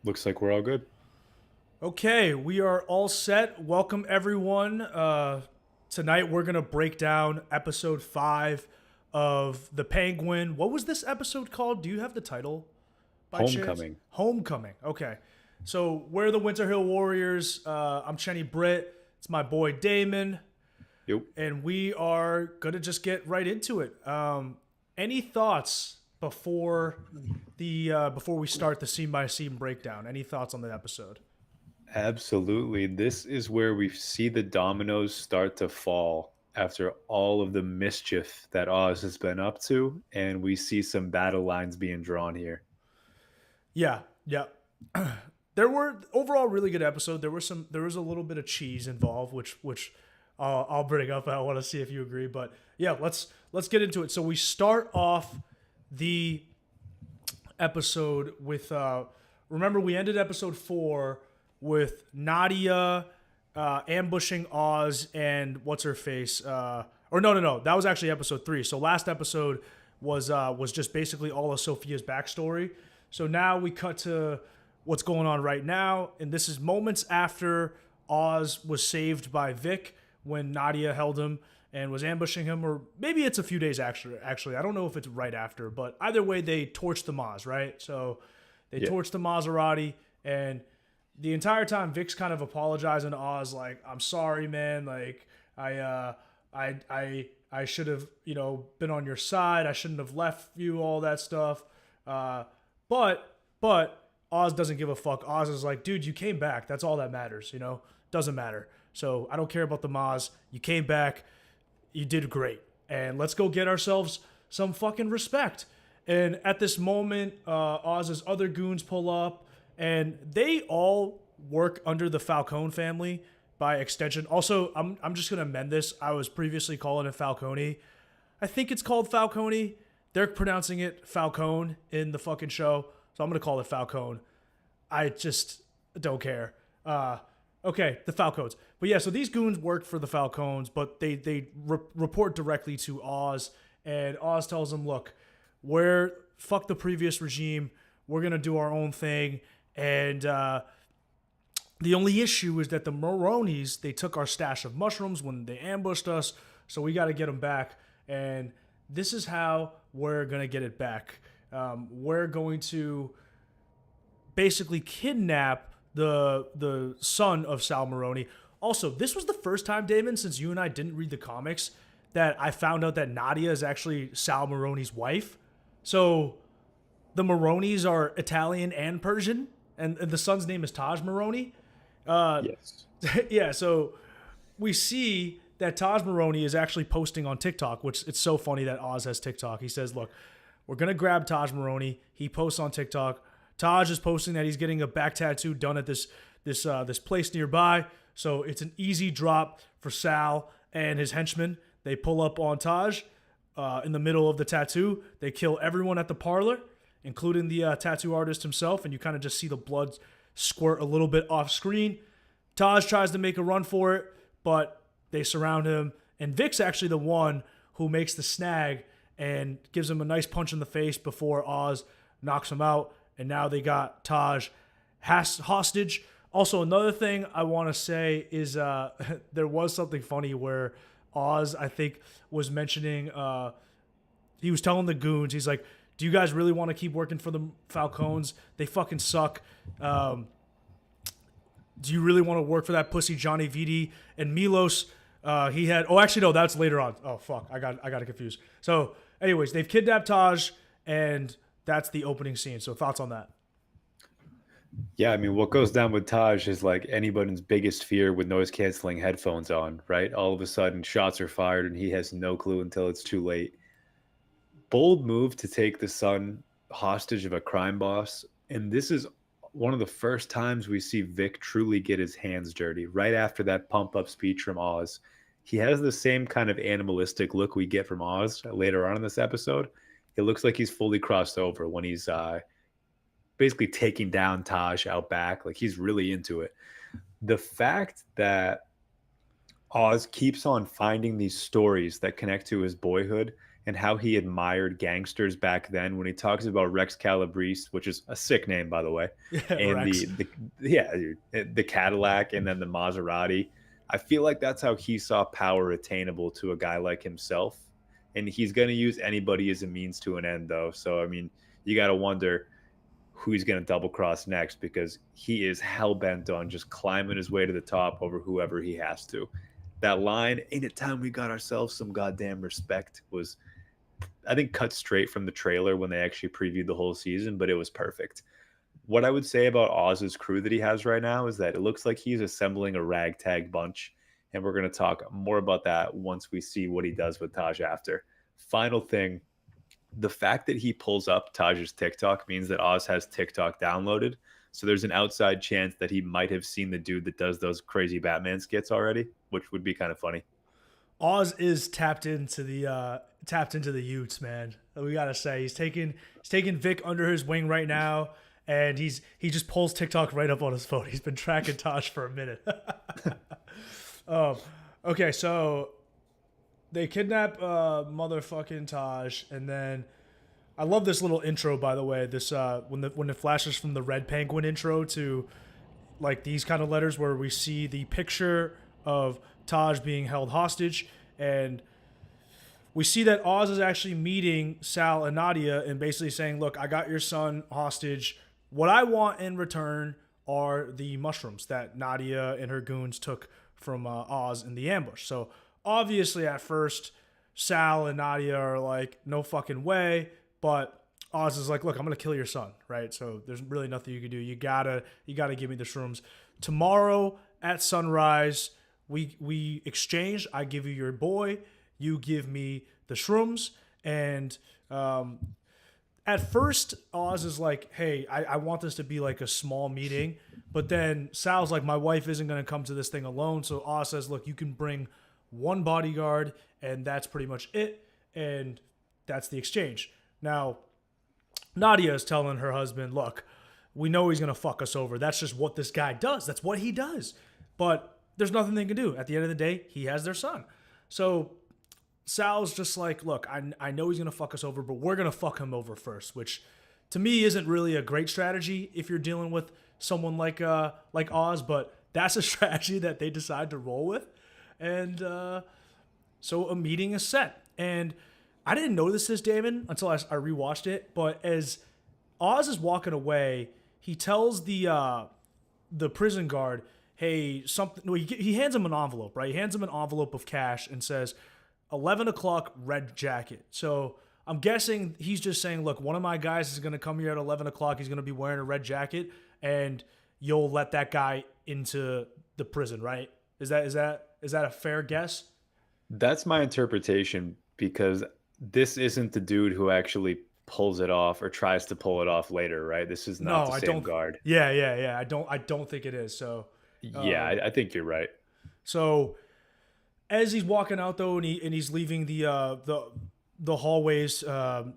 Looks like we're all good. Okay, we are all set. Welcome everyone. Tonight we're gonna break down episode 5 of The Penguin. What was this episode called? Do you have the title by chance? Homecoming. Homecoming. Okay, so we're the Winter Hill Warriors. I'm Chenny Britt. It's my boy Damon, Yep. and we are gonna just get right into it. Any thoughts before we start the scene by scene breakdown? Any thoughts on the episode? Absolutely. This is where we see the dominoes start to fall after all of the mischief that Oz has been up to, and we see some battle lines being drawn here. Yeah, yeah. There were overall really good episode. There was a little bit of cheese involved, which I'll bring up. I want to see if you agree, but yeah, let's get into it. So we start off the episode with remember we ended episode 4 with Nadia ambushing Oz and what's her face or no, that was actually episode 3. So last episode was just basically all of Sophia's backstory. So now we cut to what's going on right now, and this is moments after Oz was saved by Vic when Nadia held him and was ambushing him, or maybe it's a few days after. Actually, I don't know if it's right after, but either way, they torched the Maz, right? So they Yeah. torched the Maserati, and the entire time Vic's kind of apologizing to Oz, like, "I'm sorry, man. Like, I should have, been on your side. I shouldn't have left you, all that stuff." Uh, but Oz doesn't give a fuck. Oz is like, dude, you came back. That's all that matters. Doesn't matter. So I don't care about the Maz. You came back. You did great. And let's go get ourselves some fucking respect. And at this moment, Oz's other goons pull up, and they all work under the Falcone family by extension. Also, I'm just gonna amend this. I was previously calling it Falcone. I think it's called Falcone. They're pronouncing it Falcone in the fucking show, so I'm gonna call it Falcone. I just don't care. Okay, the Falcons. But yeah, so these goons work for the Falcons, but they report directly to Oz, and Oz tells them, "Look, we're fuck the previous regime. We're gonna do our own thing, and the only issue is that the Maronis, they took our stash of mushrooms when they ambushed us, so we got to get them back. And this is how we're going to get it back. We're going to basically kidnap the son of Sal Maroni. Also, this was the first time, Damon, since you and I didn't read the comics, that I found out that Nadia is actually Sal Maroni's wife. So the Maronis are Italian and Persian, and the son's name is Taj Maroni. Yes. Yeah, so we see that Taj Maroni is actually posting on TikTok, which it's so funny that Oz has TikTok. He says, "Look, we're gonna grab Taj Maroni." He posts on TikTok. Taj is posting that he's getting a back tattoo done at this place nearby. So it's an easy drop for Sal and his henchmen. They pull up on Taj in the middle of the tattoo. They kill everyone at the parlor, including the tattoo artist himself, and you kind of just see the blood squirt a little bit off screen. Taj tries to make a run for it, but they surround him, and Vic's actually the one who makes the snag and gives him a nice punch in the face before Oz knocks him out. And now they got Taj hostage. Also, another thing I want to say is there was something funny where Oz, I think, was mentioning, he was telling the goons, he's like, "Do you guys really want to keep working for the Falcons? They fucking suck. Do you really want to work for that pussy Johnny Viti?" And Milos, he had. Oh, actually, no, that's later on. Oh fuck, I got it confused. So, anyways, they've kidnapped Taj, and that's the opening scene. So, thoughts on that? Yeah, I mean, what goes down with Taj is like anybody's biggest fear with noise canceling headphones on, right? All of a sudden, shots are fired, and he has no clue until it's too late. Bold move to take the son hostage of a crime boss. And this is one of the first times we see Vic truly get his hands dirty. Right after that pump up speech from Oz, he has the same kind of animalistic look we get from Oz later on in this episode. It looks like he's fully crossed over when he's basically taking down Taj out back. Like he's really into it. The fact that Oz keeps on finding these stories that connect to his boyhood and how he admired gangsters back then when he talks about Rex Calabrese, which is a sick name, by the way, Yeah, and Rex. yeah, dude, the Cadillac and then the Maserati. I feel like that's how he saw power attainable to a guy like himself. And he's going to use anybody as a means to an end, though. So, I mean, you got to wonder who he's going to double cross next because he is hell bent on just climbing his way to the top over whoever he has to. That line, "Ain't it time we got ourselves some goddamn respect," was, I think, cut straight from the trailer when they actually previewed the whole season, but it was perfect. What I would say about Oz's crew that he has right now is that it looks like he's assembling a ragtag bunch, and we're going to talk more about that once we see what he does with Taj after. Final thing, the fact that he pulls up Taj's TikTok means that Oz has TikTok downloaded. So there's an outside chance that he might have seen the dude that does those crazy Batman skits already, which would be kind of funny. Oz is tapped into the Utes, man. We gotta say he's taking Vic under his wing right now, and he just pulls TikTok right up on his phone. He's been tracking Taj for a minute. um, okay, so they kidnap motherfucking Taj, and then I love this little intro, by the way. This when it flashes from the Red Penguin intro to like these kind of letters where we see the picture of Taj being held hostage, and we see that Oz is actually meeting Sal and Nadia and basically saying, "Look, I got your son hostage. What I want in return are the mushrooms that Nadia and her goons took from Oz in the ambush." So obviously, at first, Sal and Nadia are like, "No fucking way," but Oz is like, "Look, I'm gonna kill your son, right? So there's really nothing you can do. You gotta give me the shrooms tomorrow at sunrise. We exchange. I give you your boy. You give me the shrooms." And at first, Oz is like, "Hey, I want this to be like a small meeting." But then Sal's like, "My wife isn't going to come to this thing alone." So Oz says, "Look, you can bring one bodyguard, and that's pretty much it." And that's the exchange. Now, Nadia is telling her husband, "Look, we know he's going to fuck us over. That's just what this guy does. That's what he does." But there's nothing they can do. At the end of the day, he has their son. So Sal's just like, "Look, I know he's going to fuck us over, but we're going to fuck him over first," which to me isn't really a great strategy if you're dealing with someone like Oz, but that's a strategy that they decide to roll with. And so a meeting is set. And I didn't notice this, Damon, until I rewatched it, but as Oz is walking away, he tells the prison guard, "Hey, something." No, he hands him an envelope, right? He hands him an envelope of cash and says, 11 o'clock, red jacket. So I'm guessing he's just saying, "Look, one of my guys is going to come here at 11 o'clock. He's going to be wearing a red jacket, and you'll let that guy into the prison," right? Is that a fair guess? That's my interpretation because this isn't the dude who actually pulls it off or tries to pull it off later, right? This is not No, the I same don't. guard. Yeah. I don't think it is. So, Yeah, I think you're right. so as he's walking out though, and he's leaving the hallways,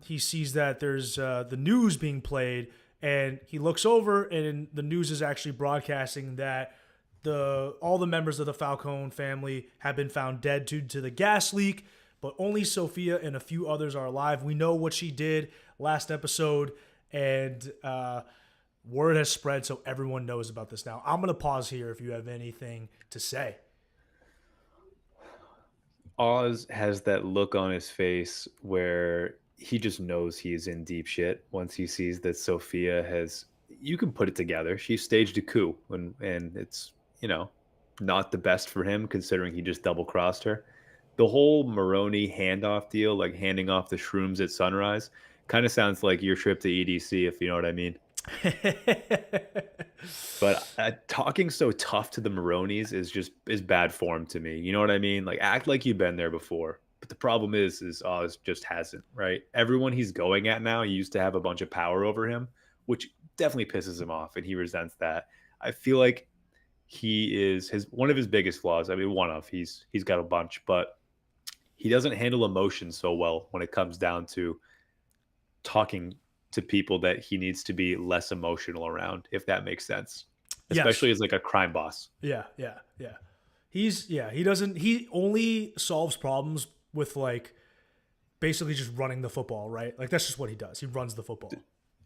he sees that there's the news being played, and he looks over, and the news is actually broadcasting that all the members of the Falcone family have been found dead due to the gas leak, but only Sofia and a few others are alive. We know what she did last episode, and word has spread, so everyone knows about this now. I'm gonna pause here if you have anything to say. Oz has that look on his face where he just knows he's in deep shit once he sees that Sophia has, you can put it together. She staged a coup and it's, not the best for him considering he just double crossed her. The whole Maroni handoff deal, like handing off the shrooms at sunrise, kind of sounds like your trip to EDC, if you know what I mean. But talking so tough to the Maronis is bad form to me. You know what I mean? Like act like you've been there before. But the problem is Oz just hasn't, right? Everyone he's going at now, he used to have a bunch of power over him, which definitely pisses him off, and he resents that. I feel like he is his one of his biggest flaws. I mean, he's got a bunch, but he doesn't handle emotions so well when it comes down to talking to people that he needs to be less emotional around, if that makes sense. Yes. Especially as like a crime boss. Yeah. He only solves problems with like basically just running the football, right? Like that's just what he does. He runs the football.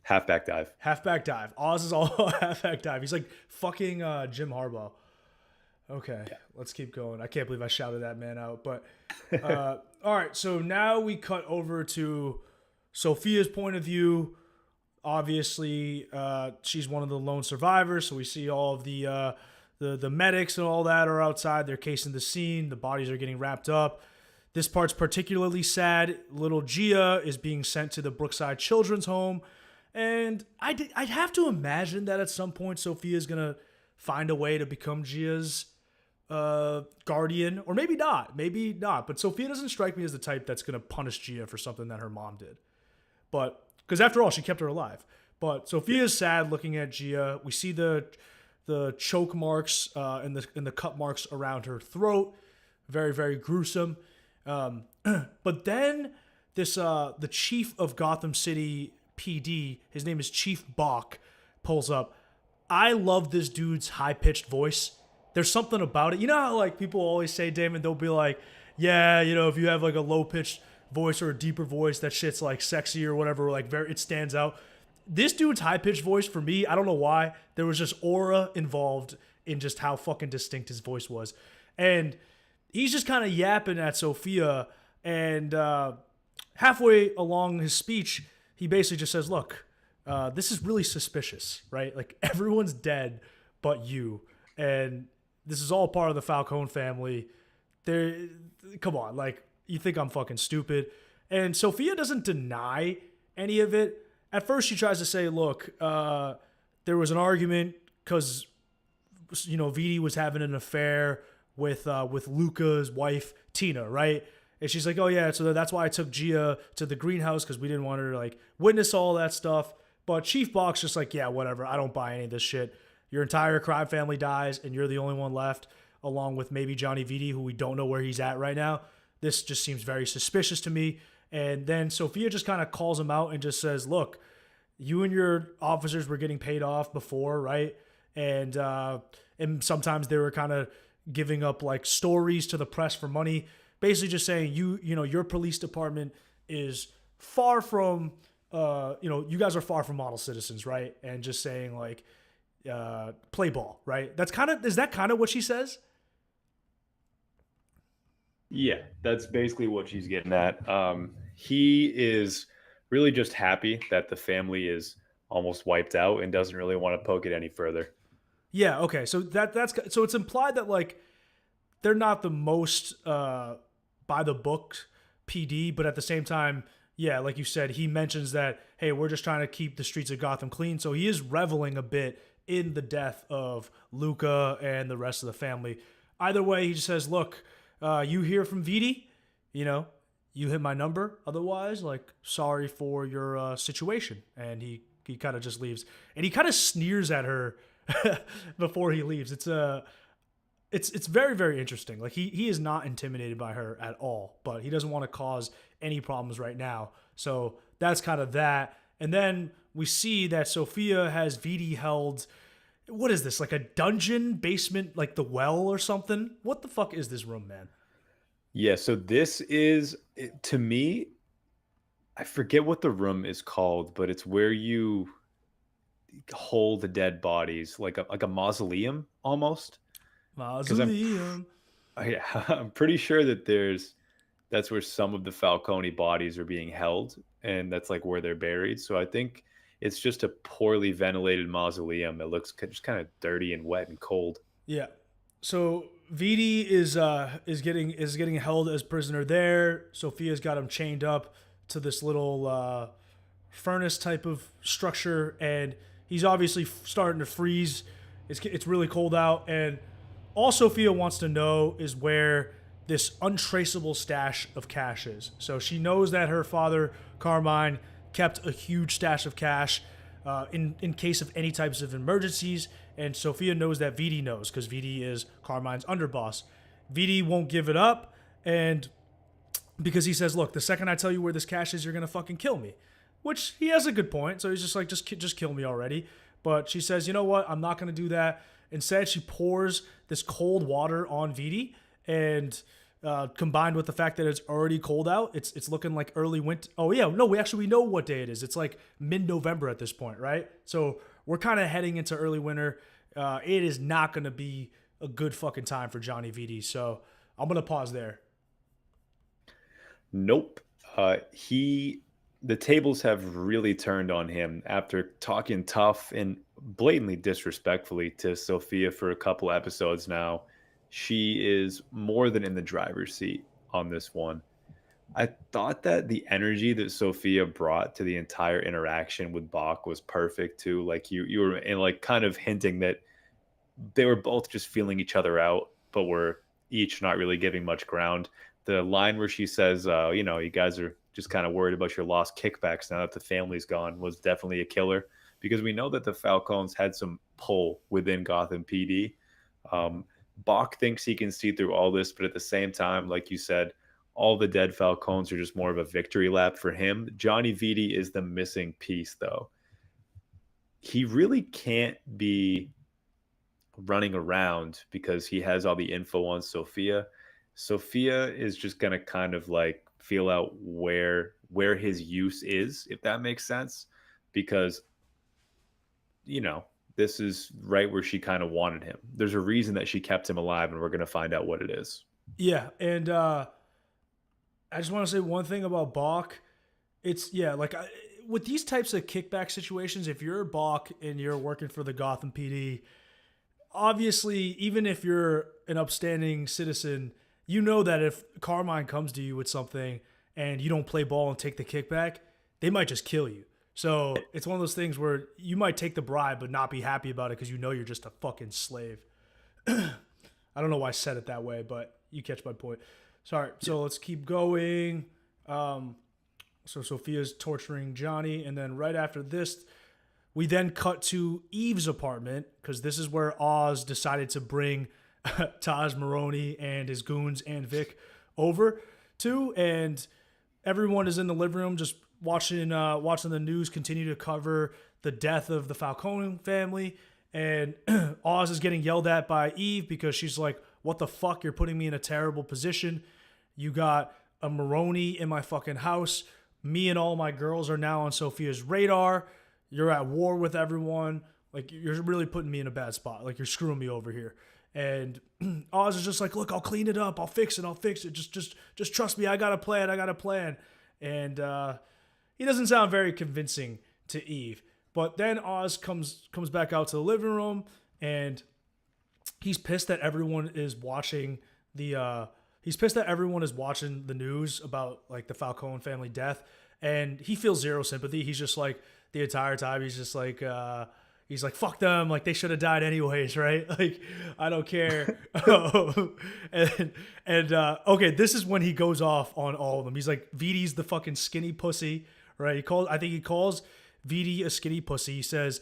Halfback dive. Halfback dive. Oz is all halfback dive. He's like fucking Jim Harbaugh. Okay, let's keep going. I can't believe I shouted that man out. But all right, so now we cut over to Sofia's point of view. Obviously, she's one of the lone survivors, so we see all of the medics and all that are outside. They're casing the scene. The bodies are getting wrapped up. This part's particularly sad. Little Gia is being sent to the Brookside Children's Home. And I'd have to imagine that at some point Sofia's going to find a way to become Gia's guardian. Or maybe not. Maybe not. But Sofia doesn't strike me as the type that's going to punish Gia for something that her mom did. But, because after all, she kept her alive. But Sofia's sad looking at Gia. We see the choke marks and the cut marks around her throat. Very, very gruesome. But then the chief of Gotham City PD, his name is Chief Bock, pulls up. I love this dude's high-pitched voice. There's something about it. You know how like people always say, Damon, they'll be like, yeah, you know, if you have like a low-pitched voice or a deeper voice, that shit's like sexy or whatever, like it stands out. This dude's high-pitched voice, for me, I don't know why, there was just aura involved in just how fucking distinct his voice was. And he's just kind of yapping at Sofia, and halfway along his speech, he basically just says, look, this is really suspicious, right? Like, everyone's dead but you. And this is all part of the Falcone family. Come on, like, you think I'm fucking stupid. And Sofia doesn't deny any of it. At first, she tries to say, look, there was an argument because, you know, Viti was having an affair with Luca's wife, Tina, right? And she's like, oh, yeah, so that's why I took Gia to the greenhouse, because we didn't want her to, like, witness all that stuff. But Chief Bock's just like, yeah, whatever. I don't buy any of this shit. Your entire crime family dies, and you're the only one left, along with maybe Johnny Viti, who we don't know where he's at right now. This just seems very suspicious to me. And then Sofia just kind of calls him out and just says, look, you and your officers were getting paid off before, right? And sometimes they were kind of giving up, like, stories to the press for money. Basically just saying, you know, your police department is far from, you guys are far from model citizens, right? And just saying, like, play ball, right? Is that kind of what she says? Yeah, that's basically what she's getting at. He is really just happy that the family is almost wiped out and doesn't really want to poke it any further. Yeah, okay. So so it's implied that, like, they're not the most by the book PD, but at the same time, yeah, like you said, he mentions that, hey, we're just trying to keep the streets of Gotham clean. So he is reveling a bit in the death of Luca and the rest of the family. Either way, he just says, look, you hear from Viti, you know, you hit my number. Otherwise, like, sorry for your situation. And he kind of just leaves. And he kind of sneers at her before he leaves. It's very, very interesting. Like, he is not intimidated by her at all, but he doesn't want to cause any problems right now. So that's kind of that. And then we see that Sofia has Viti held. What is this? Like a dungeon basement, like the well or something? What the fuck is this room, man? Yeah, so this is, to me, I forget what the room is called, but it's where you hold the dead bodies, like a mausoleum almost. Mausoleum. Yeah, I'm pretty sure that that's where some of the Falcone bodies are being held, and that's like where they're buried. So I think it's just a poorly ventilated mausoleum. It looks just kind of dirty and wet and cold. Yeah. So Viti is getting held as prisoner there. Sofia's got him chained up to this little furnace type of structure, and he's obviously starting to freeze. It's really cold out, and all Sofia wants to know is where this untraceable stash of cash is. So she knows that her father, Carmine, kept a huge stash of cash in case of any types of emergencies. And Sofia knows that Viti knows, because Viti is Carmine's underboss. Viti won't give it up, and because he says, look, the second I tell you where this cash is, you're going to fucking kill me. Which he has a good point. So he's just like, just kill me already. But she says, you know what? I'm not going to do that. Instead, she pours this cold water on Viti, and combined with the fact that it's already cold out. It's looking like early winter. Oh yeah, no, we know what day it is. It's like mid-November at this point, right? So we're kind of heading into early winter. It is not going to be a good fucking time for Johnny Viti. So I'm gonna pause there. Nope. The tables have really turned on him after talking tough and blatantly disrespectfully to Sophia for a couple episodes now. She is more than in the driver's seat on this one. I thought that the energy that Sophia brought to the entire interaction with Bach was perfect too. Like you were and like kind of hinting that they were both just feeling each other out, but were each not really giving much ground. The line where she says, you guys are just kind of worried about your lost kickbacks now that the family's gone was definitely a killer because we know that the Falcons had some pull within Gotham PD. Um, Bach thinks he can see through all this, but at the same time, like you said, all the dead Falcons are just more of a victory lap for him. Johnny Viti is the missing piece, though. He really can't be running around because he has all the info on Sophia. Sophia is just gonna kind of like feel out where his use is, if that makes sense, because you know this is right where she kind of wanted him. There's a reason that she kept him alive, and we're gonna find out what it is. Yeah, and I just want to say one thing about Bach. It's yeah, like with these types of kickback situations, if you're Bach and you're working for the Gotham PD, obviously, even if you're an upstanding citizen, you know that if Carmine comes to you with something and you don't play ball and take the kickback, they might just kill you. So it's one of those things where you might take the bribe but not be happy about it because you know you're just a fucking slave. I don't know why I said it that way, but you catch my point. Sorry. So let's keep going. So Sophia's torturing Johnny, and then right after this, we then cut to Eve's apartment because this is where Oz decided to bring Taj Maroni and his goons and Vic over to, and everyone is in the living room just watching the news continue to cover the death of the Falcone family, and Oz is getting yelled at by Eve because she's like, "What the fuck? You're putting me in a terrible position. You got a Maroni in my fucking house. Me and all my girls are now on Sophia's radar. You're at war with everyone. Like, you're really putting me in a bad spot. Like, you're screwing me over here." And Oz is just like, "Look, I'll clean it up. I'll fix it. Just trust me. I got a plan. And he doesn't sound very convincing to Eve. But then Oz comes back out to the living room, and he's pissed that everyone is watching the news about like the Falcone family death, and he feels zero sympathy. He's just like the entire time he's like fuck them, like they should have died anyways, right? Like I don't care. and okay, this is when he goes off on all of them. He's like, Viti's the fucking skinny pussy, right? He calls Viti a skinny pussy. He says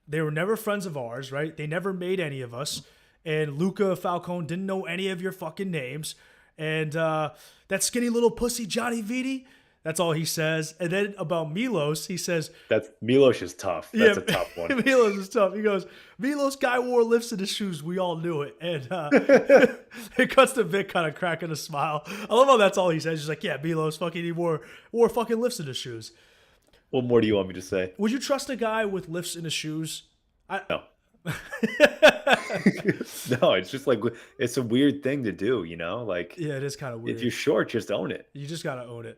they were never friends of ours, right? They never made any of us. And Luca Falcone didn't know any of your fucking names. And that skinny little pussy, Johnny Viti, that's all he says. And then about Milos, he says... That's Milos is tough. That's a tough one. Milos is tough. He goes, Milos guy wore lifts in his shoes. We all knew it. And it cuts to Vic kind of cracking a smile. I love how that's all he says. He's like, yeah, Milos fucking, he wore fucking lifts in his shoes. What more do you want me to say? Would you trust a guy with lifts in his shoes? No. No, it's just like it's a weird thing to do, you know? Like, yeah, it is kind of weird. If you're short, just own it. You just gotta own it.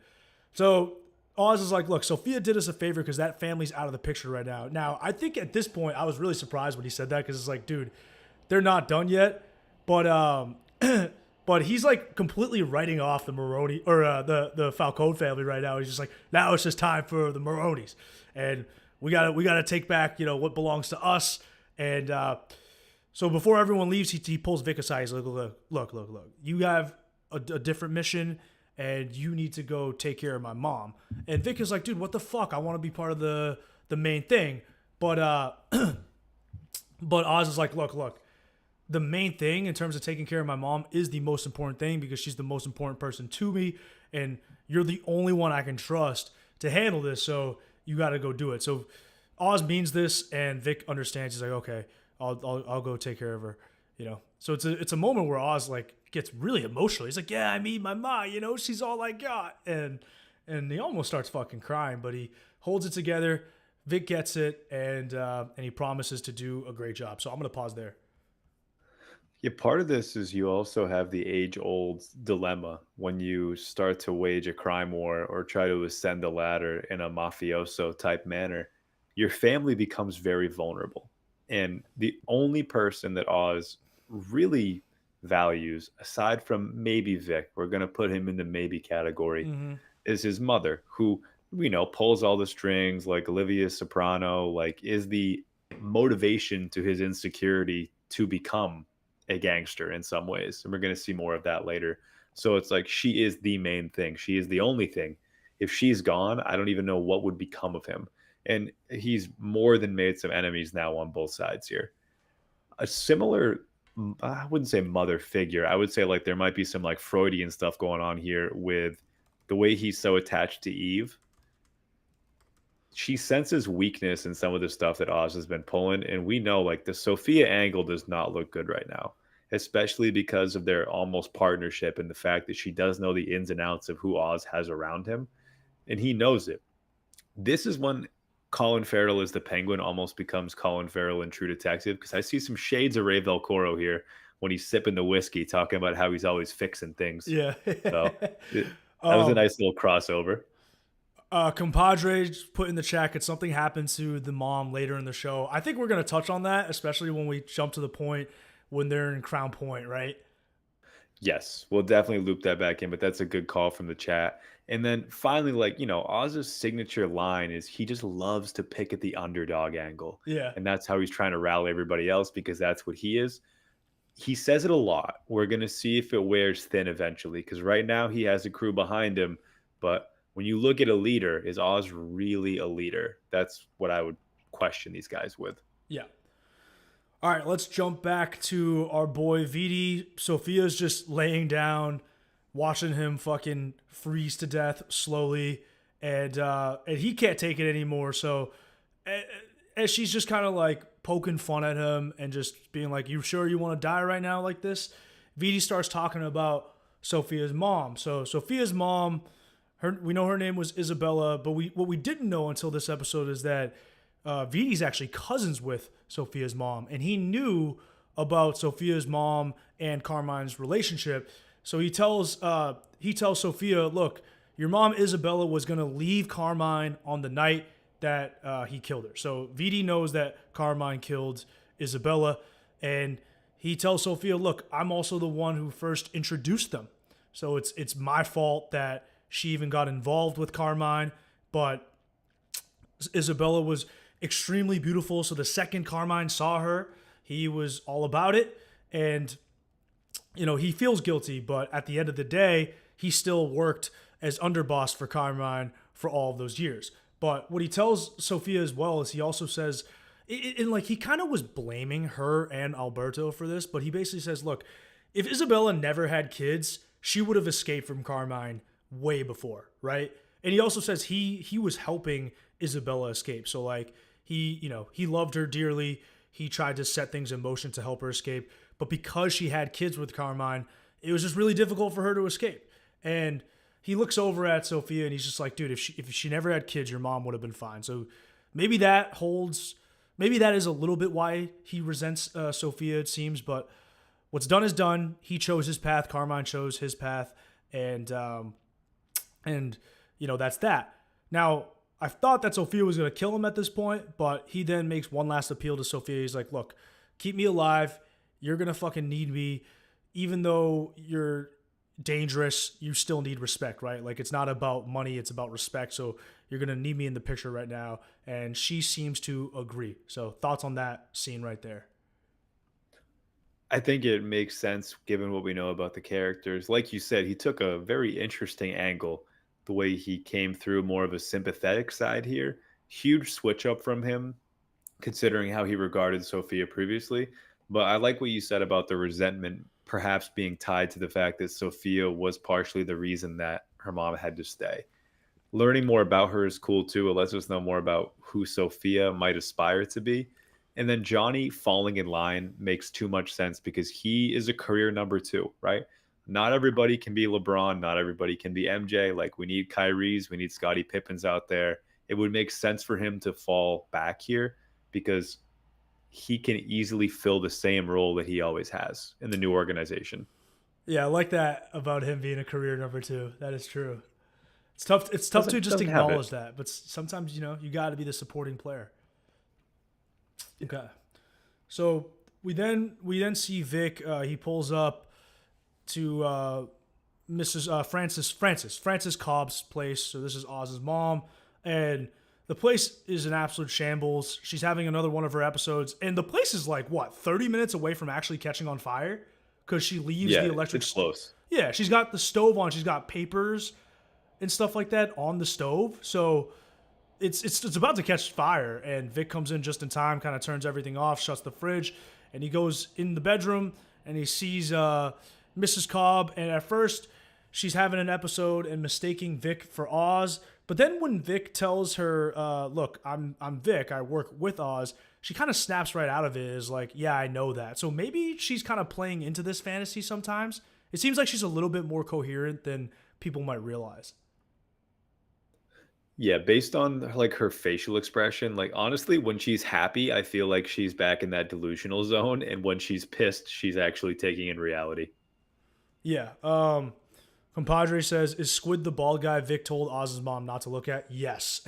So Oz is like, look, Sophia did us a favor because that family's out of the picture right now. Now, I think at this point, I was really surprised when he said that because it's like, dude, they're not done yet. But but he's like completely writing off the Maroni or the Falcone family right now. He's just like, now it's just time for the Maronis, and we gotta take back, you know, what belongs to us. And so before everyone leaves, he pulls Vic aside. He's like, look. You have a different mission, and you need to go take care of my mom. And Vic is like, dude, what the fuck? I want to be part of the main thing. But but Oz is like, look. The main thing in terms of taking care of my mom is the most important thing because she's the most important person to me, and you're the only one I can trust to handle this. So you got to go do it. So Oz means this, and Vic understands. He's like, okay, I'll go take care of her. So it's a moment where Oz like gets really emotional. He's like, "Yeah, I mean my ma, she's all I got," and he almost starts fucking crying, but he holds it together. Vic gets it, and he promises to do a great job. So I'm gonna pause there. Yeah, part of this is you also have the age-old dilemma when you start to wage a crime war or try to ascend the ladder in a mafioso type manner. Your family becomes very vulnerable. And the only person that Oz really values, aside from maybe Vic, we're going to put him in the maybe category, Mm-hmm. is his mother, who, pulls all the strings like Olivia Soprano, like is the motivation to his insecurity to become a gangster in some ways. And we're going to see more of that later. So it's like she is the main thing. She is the only thing. If she's gone, I don't even know what would become of him. And he's more than made some enemies now on both sides here. A similar, I wouldn't say mother figure. I would say like there might be some like Freudian stuff going on here with the way he's so attached to Eve. She senses weakness in some of the stuff that Oz has been pulling, and we know like the Sophia angle does not look good right now, especially because of their almost partnership and the fact that she does know the ins and outs of who Oz has around him, and he knows it. This is when Colin Farrell as the Penguin almost becomes Colin Farrell in True Detective, because I see some shades of Ray Velcoro here when he's sipping the whiskey, talking about how he's always fixing things. Yeah. So that was a um, nice little crossover. Compadre put in the chat, could something happen to the mom later in the show? I think we're gonna touch on that, especially when we jump to the point when they're in Crown Point, right? Yes, we'll definitely loop that back in, but that's a good call from the chat. And then finally, like, Oz's signature line is he just loves to pick at the underdog angle. Yeah. And that's how he's trying to rally everybody else because that's what he is. He says it a lot. We're going to see if it wears thin eventually because right now he has a crew behind him. But when you look at a leader, is Oz really a leader? That's what I would question these guys with. Yeah. All right, let's jump back to our boy Viti. Sophia's just laying down, watching him fucking freeze to death slowly, and he can't take it anymore. So, as she's just kind of like poking fun at him and just being like, "You sure you want to die right now like this?" Viti starts talking about Sophia's mom. So Sophia's mom, we know her name was Isabella, but what we didn't know until this episode is that Viti's actually cousins with Sophia's mom, and he knew about Sophia's mom and Carmine's relationship. So he tells Sophia, "Look, your mom Isabella was gonna leave Carmine on the night that he killed her. So Viti knows that Carmine killed Isabella, and he tells Sophia, "Look, I'm also the one who first introduced them. So it's my fault that she even got involved with Carmine, but Isabella was extremely beautiful. So the second Carmine saw her, he was all about it. And, he feels guilty, but at the end of the day, he still worked as underboss for Carmine for all of those years. But what he tells Sophia as well is he also says, and like he kind of was blaming her and Alberto for this, but he basically says, look, if Isabella never had kids, she would have escaped from Carmine way before, right? And he also says he was helping Isabella escape. So like he loved her dearly. He tried to set things in motion to help her escape, but because she had kids with Carmine, it was just really difficult for her to escape. And he looks over at Sophia and he's just like, dude, if she never had kids, your mom would have been fine. So maybe that holds. Maybe that is a little bit why he resents Sophia, it seems. But what's done is done. He chose his path. Carmine chose his path, and that's that. Now I thought that Sophia was gonna kill him at this point, but he then makes one last appeal to Sophia. He's like, look, keep me alive. You're gonna fucking need me, even though you're dangerous, you still need respect, right? Like it's not about money, it's about respect. So you're gonna need me in the picture right now. And she seems to agree. So thoughts on that scene right there? I think it makes sense given what we know about the characters. Like you said, he took a very interesting angle, the way he came through more of a sympathetic side here. Huge switch up from him, considering how he regarded Sophia previously. But I like what you said about the resentment perhaps being tied to the fact that Sophia was partially the reason that her mom had to stay. Learning more about her is cool too. It lets us know more about who Sophia might aspire to be. And then Johnny falling in line makes too much sense because he is a career number two, right? Not everybody can be LeBron. Not everybody can be MJ. Like, we need Kyrie's, we need Scottie Pippins out there. It would make sense for him to fall back here because he can easily fill the same role that he always has in the new organization. Yeah, I like that about him being a career number two. That is true. It's tough. It's tough to just Doesn't have it. acknowledge that, but sometimes you got to be the supporting player. Okay. So we then see Vic. He pulls up to Mrs. Francis Cobb's place. So this is Oz's mom, and the place is an absolute shambles. She's having another one of her episodes, and the place is like what 30 minutes away from actually catching on fire because she leaves Yeah, the electric. it's close. Yeah, she's got the stove on. She's got papers and stuff like that on the stove. So it's about to catch fire, and Vic comes in just in time, kind of turns everything off, shuts the fridge, and he goes in the bedroom and he sees Mrs. Cobb. And at first, she's having an episode and mistaking Vic for Oz. But then when Vic tells her, "Look, I'm Vic. I work with Oz," she kind of snaps right out of it. Is like, "Yeah, I know that." So maybe she's kind of playing into this fantasy sometimes. It seems like she's a little bit more coherent than people might realize. Yeah, based on like her facial expression, like honestly, when she's happy, I feel like she's back in that delusional zone, and when she's pissed, she's actually taking in reality. Yeah. Compadre says, "Is Squid the bald guy Vic told Oz's mom not to look at?" Yes.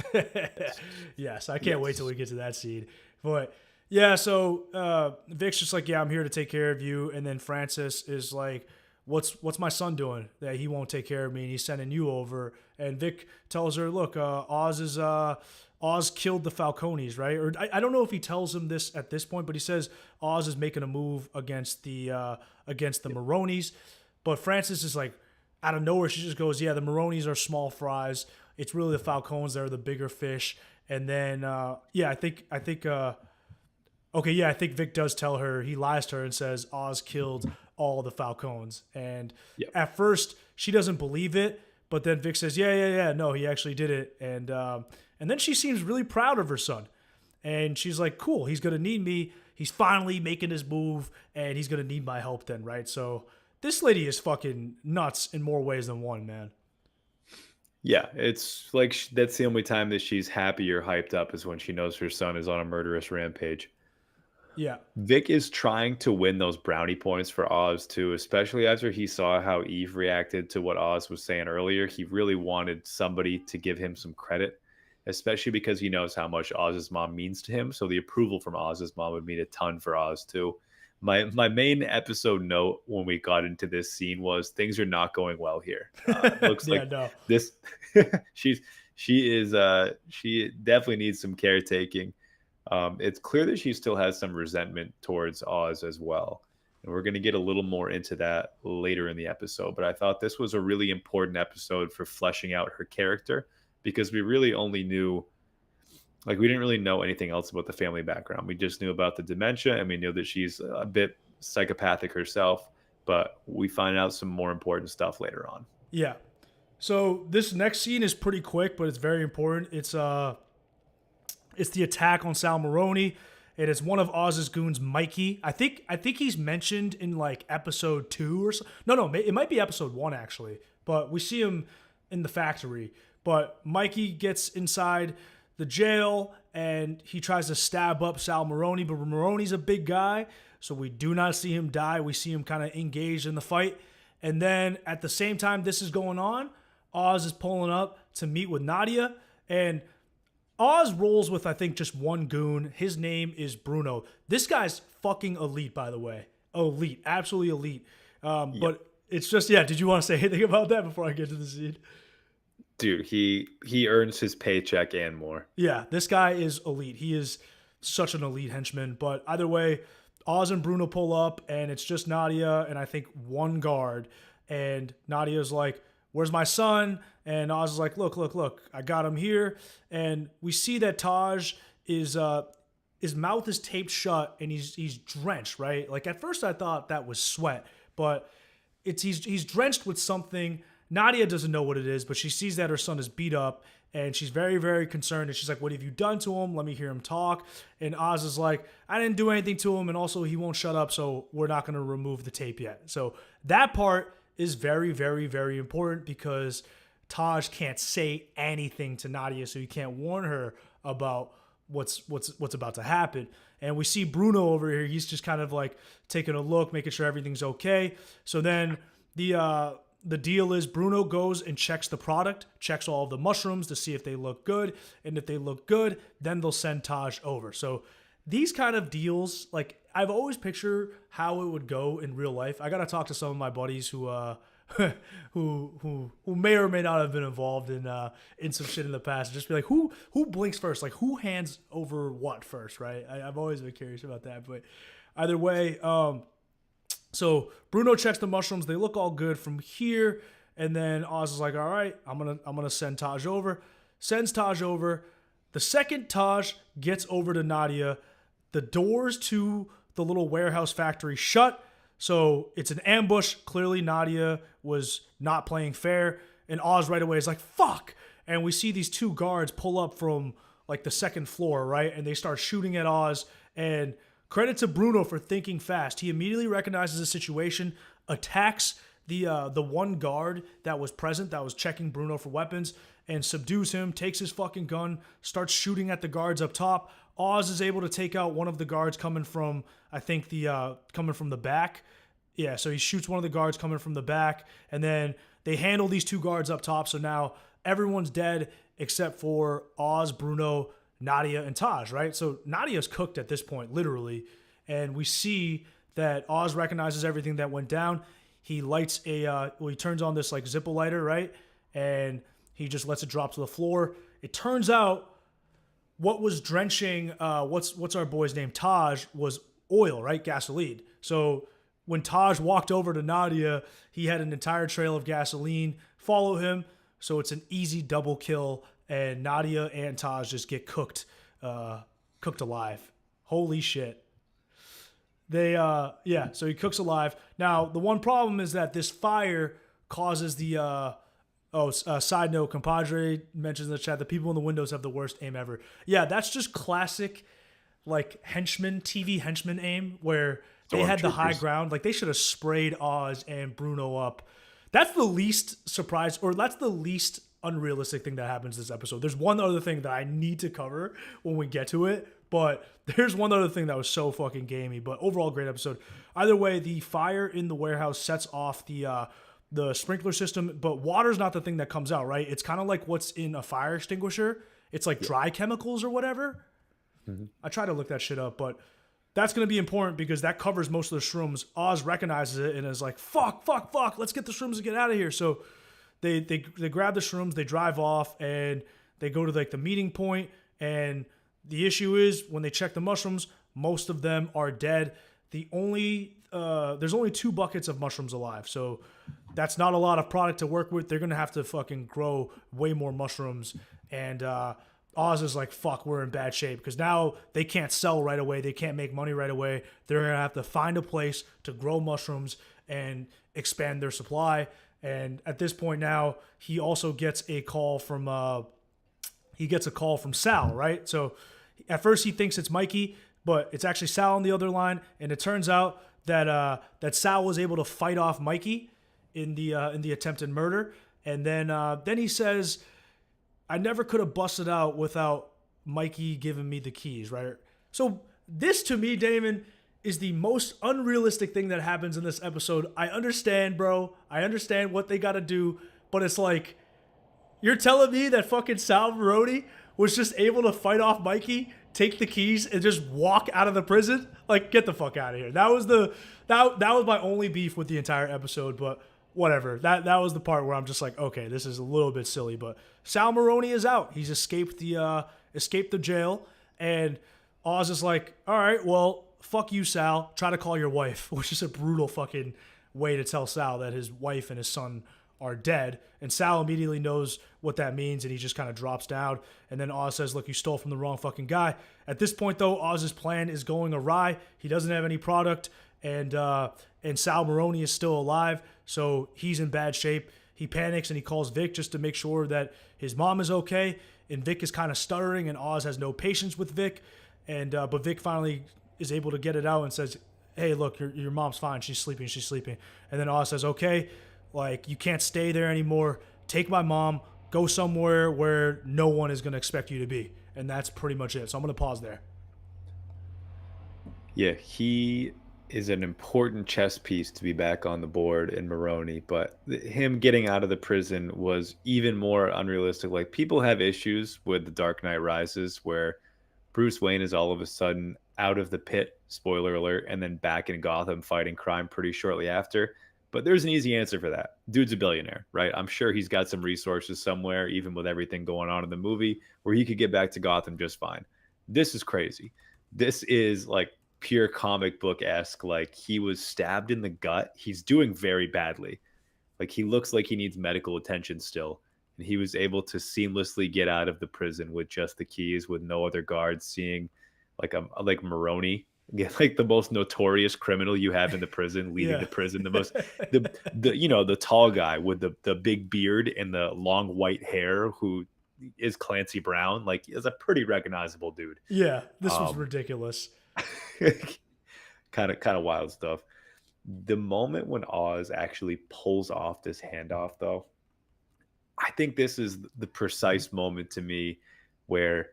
Yes. I can't wait till Yes. we get to that scene. But yeah, so Vic's just like, "Yeah, I'm here to take care of you." And then Francis is like, What's my son doing that he won't take care of me and he's sending you over?" And Vic tells her, "Look, Oz killed the Falcones, right?" Or I don't know if he tells him this at this point, but he says Oz is making a move against the Maronis. But Francis is like, out of nowhere, she just goes, "Yeah, the Maronis are small fries. It's really the Falcons that are the bigger fish." And then, yeah, I think Vic does tell her, he lies to her and says Oz killed all the Falcons. And Yep. at first, she doesn't believe it, but then Vic says, yeah, no, he actually did it. And then she seems really proud of her son. And she's like, cool, he's going to need me. He's finally making his move, and he's going to need my help then, right? So this lady is fucking nuts in more ways than one, man. Yeah, it's like that's the only time that she's happy or hyped up is when she knows her son is on a murderous rampage. Yeah. Vic is trying to win those brownie points for Oz too, especially after he saw how Eve reacted to what Oz was saying earlier. He really wanted somebody to give him some credit, especially because he knows how much Oz's mom means to him. So the approval from Oz's mom would mean a ton for Oz too. My main episode note when we got into this scene was things are not going well here. Looks Yeah, like no. this she's she definitely needs some caretaking. It's clear that she still has some resentment towards Oz as well. And we're going to get a little more into that later in the episode. But I thought this was a really important episode for fleshing out her character because we really only knew, like, we didn't really know anything else about the family background. We just knew about the dementia and we knew that she's a bit psychopathic herself. But we find out some more important stuff later on. Yeah. So this next scene is pretty quick, but it's very important. It's the attack on Sal Maroni. It is one of Oz's goons, Mikey. I think he's mentioned in like episode 2 or so. No, it might be episode 1 actually. But we see him in the factory. But Mikey gets inside the jail and he tries to stab up Sal Maroni, but Maroni's a big guy, so we do not see him die. We see him kind of engaged in the fight. And then at the same time this is going on, Oz is pulling up to meet with Nadia, and Oz rolls with, I think, just one goon. His name is Bruno. This guy's fucking elite, by the way. Elite. Absolutely elite. Yep. But it's just, yeah, did you want to say anything about that before I get to the scene? Dude, he earns his paycheck and more. Yeah, this guy is elite. He is such an elite henchman. But either way, Oz and Bruno pull up, and it's just Nadia and I think one guard. And Nadia's like, "Where's my son?" And Oz is like, look, I got him here. And we see that Taj is, his mouth is taped shut and he's drenched, right? Like at first I thought that was sweat, but he's drenched with something Nadia doesn't know what it is, but she sees that her son is beat up, and she's very, very concerned. And she's like, what have you done to him? Let me hear him talk. And Oz is like, I didn't do anything to him, and also he won't shut up, so we're not going to remove the tape yet. So that part is very, very, very important because Taj can't say anything to Nadia, so he can't warn her about what's about to happen. And we see Bruno over here. He's just kind of like taking a look, making sure everything's okay. So then the deal is Bruno goes and checks the product, checks all of the mushrooms to see if they look good. And if they look good, then they'll send Taj over. So these kind of deals, like I've always pictured how it would go in real life. I got to talk to some of my buddies who who may or may not have been involved in some shit in the past. Just be like, who blinks first? Like who hands over what first, right? I've always been curious about that. But either way, so Bruno checks the mushrooms. They look all good from here. And then Oz is like, all right, I'm gonna send Taj over. Sends Taj over. The second Taj gets over to Nadia, the doors to the little warehouse factory shut. So it's an ambush. Clearly Nadia was not playing fair. And Oz right away is like, fuck. And we see these two guards pull up from like the second floor, right? And they start shooting at Oz. And credit to Bruno for thinking fast. He immediately recognizes the situation, attacks the one guard that was present, that was checking Bruno for weapons, and subdues him, takes his fucking gun, starts shooting at the guards up top. Oz is able to take out one of the guards coming from, I think, coming from the back. Yeah, so he shoots one of the guards coming from the back, and then they handle these two guards up top. So now everyone's dead except for Oz, Bruno, Nadia, and Taj, right? So Nadia's cooked at this point, literally. And we see that Oz recognizes everything that went down. He lights he turns on this like Zippo lighter, right? And he just lets it drop to the floor. It turns out what was drenching, what's our boy's name? Taj, was oil, right? Gasoline. So when Taj walked over to Nadia, he had an entire trail of gasoline follow him. So it's an easy double kill, and Nadia and Taj just get cooked alive. Holy shit. So he cooks alive. Now, the one problem is that this fire causes the side note, compadre mentions in the chat, the people in the windows have the worst aim ever. Yeah, that's just classic, like, TV henchman aim, where they had the high ground. Like, they should have sprayed Oz and Bruno up. That's the least surprise, or that's the least unrealistic thing that happens this episode. There's one other thing that I need to cover when we get to it, but there's one other thing that was so fucking gamey. But overall, great episode. Either way, the fire in the warehouse sets off the sprinkler system, but water's not the thing that comes out, right? It's kind of like what's in a fire extinguisher. It's like dry chemicals or whatever. Mm-hmm. I try to look that shit up, but that's going to be important because that covers most of the shrooms. Oz recognizes it and is like, fuck, let's get the shrooms and get out of here. So they grab the shrooms, they drive off, and they go to like the meeting point. And the issue is when they check the mushrooms, most of them are dead. There's only 2 buckets of mushrooms alive. So that's not a lot of product to work with. They're going to have to fucking grow way more mushrooms. And Oz is like, fuck, we're in bad shape because now they can't sell right away. They can't make money right away. They're going to have to find a place to grow mushrooms and expand their supply. And at this point now, he also gets a call from Sal, right? So at first he thinks it's Mikey, but it's actually Sal on the other line. And it turns out that Sal was able to fight off Mikey in the attempted murder. And then he says, I never could have busted out without Mikey giving me the keys, right? So this, to me, Damon, is the most unrealistic thing that happens in this episode. I understand, bro. I understand what they got to do, but it's like, you're telling me that fucking Sal Maroni was just able to fight off Mikey, take the keys, and just walk out of the prison? Like, get the fuck out of here. That was my only beef with the entire episode, but whatever. That was the part where I'm just like, okay, this is a little bit silly, but Sal Maroni is out. He's escaped the jail, and Oz is like, all right, well, fuck you, Sal. Try to call your wife, which is a brutal fucking way to tell Sal that his wife and his son are dead. And Sal immediately knows what that means, and he just kind of drops down. And then Oz says, look, you stole from the wrong fucking guy. At this point, though, Oz's plan is going awry. He doesn't have any product, and Sal Maroni is still alive, so he's in bad shape. he panics and he calls Vic just to make sure that his mom is okay. And Vic is kind of stuttering, and Oz has no patience with Vic. And but Vic finally is able to get it out and says, "Hey, look, your mom's fine. She's sleeping. She's sleeping." And then Oz says, "Okay, like you can't stay there anymore. Take my mom. Go somewhere where no one is going to expect you to be." And that's pretty much it. So I'm going to pause there. Yeah, he is an important chess piece to be back on the board in Maroni, but him getting out of the prison was even more unrealistic. Like people have issues with The Dark Knight Rises where Bruce Wayne is all of a sudden out of the pit, spoiler alert, and then back in Gotham fighting crime pretty shortly after. But there's an easy answer for that. Dude's a billionaire, right? I'm sure he's got some resources somewhere, even with everything going on in the movie, where he could get back to Gotham just fine. This is crazy. This is like pure comic book esque. Like he was stabbed in the gut. He's doing very badly. Like he looks like he needs medical attention still. And he was able to seamlessly get out of the prison with just the keys, with no other guards seeing like Maroni, like the most notorious criminal you have in the prison, leading Yeah. the prison, the tall guy with the big beard and the long white hair who is Clancy Brown, like is a pretty recognizable dude. Yeah, this was Um ridiculous. kind of wild stuff. The moment when Oz actually pulls off this handoff, though, I think this is the precise moment to me where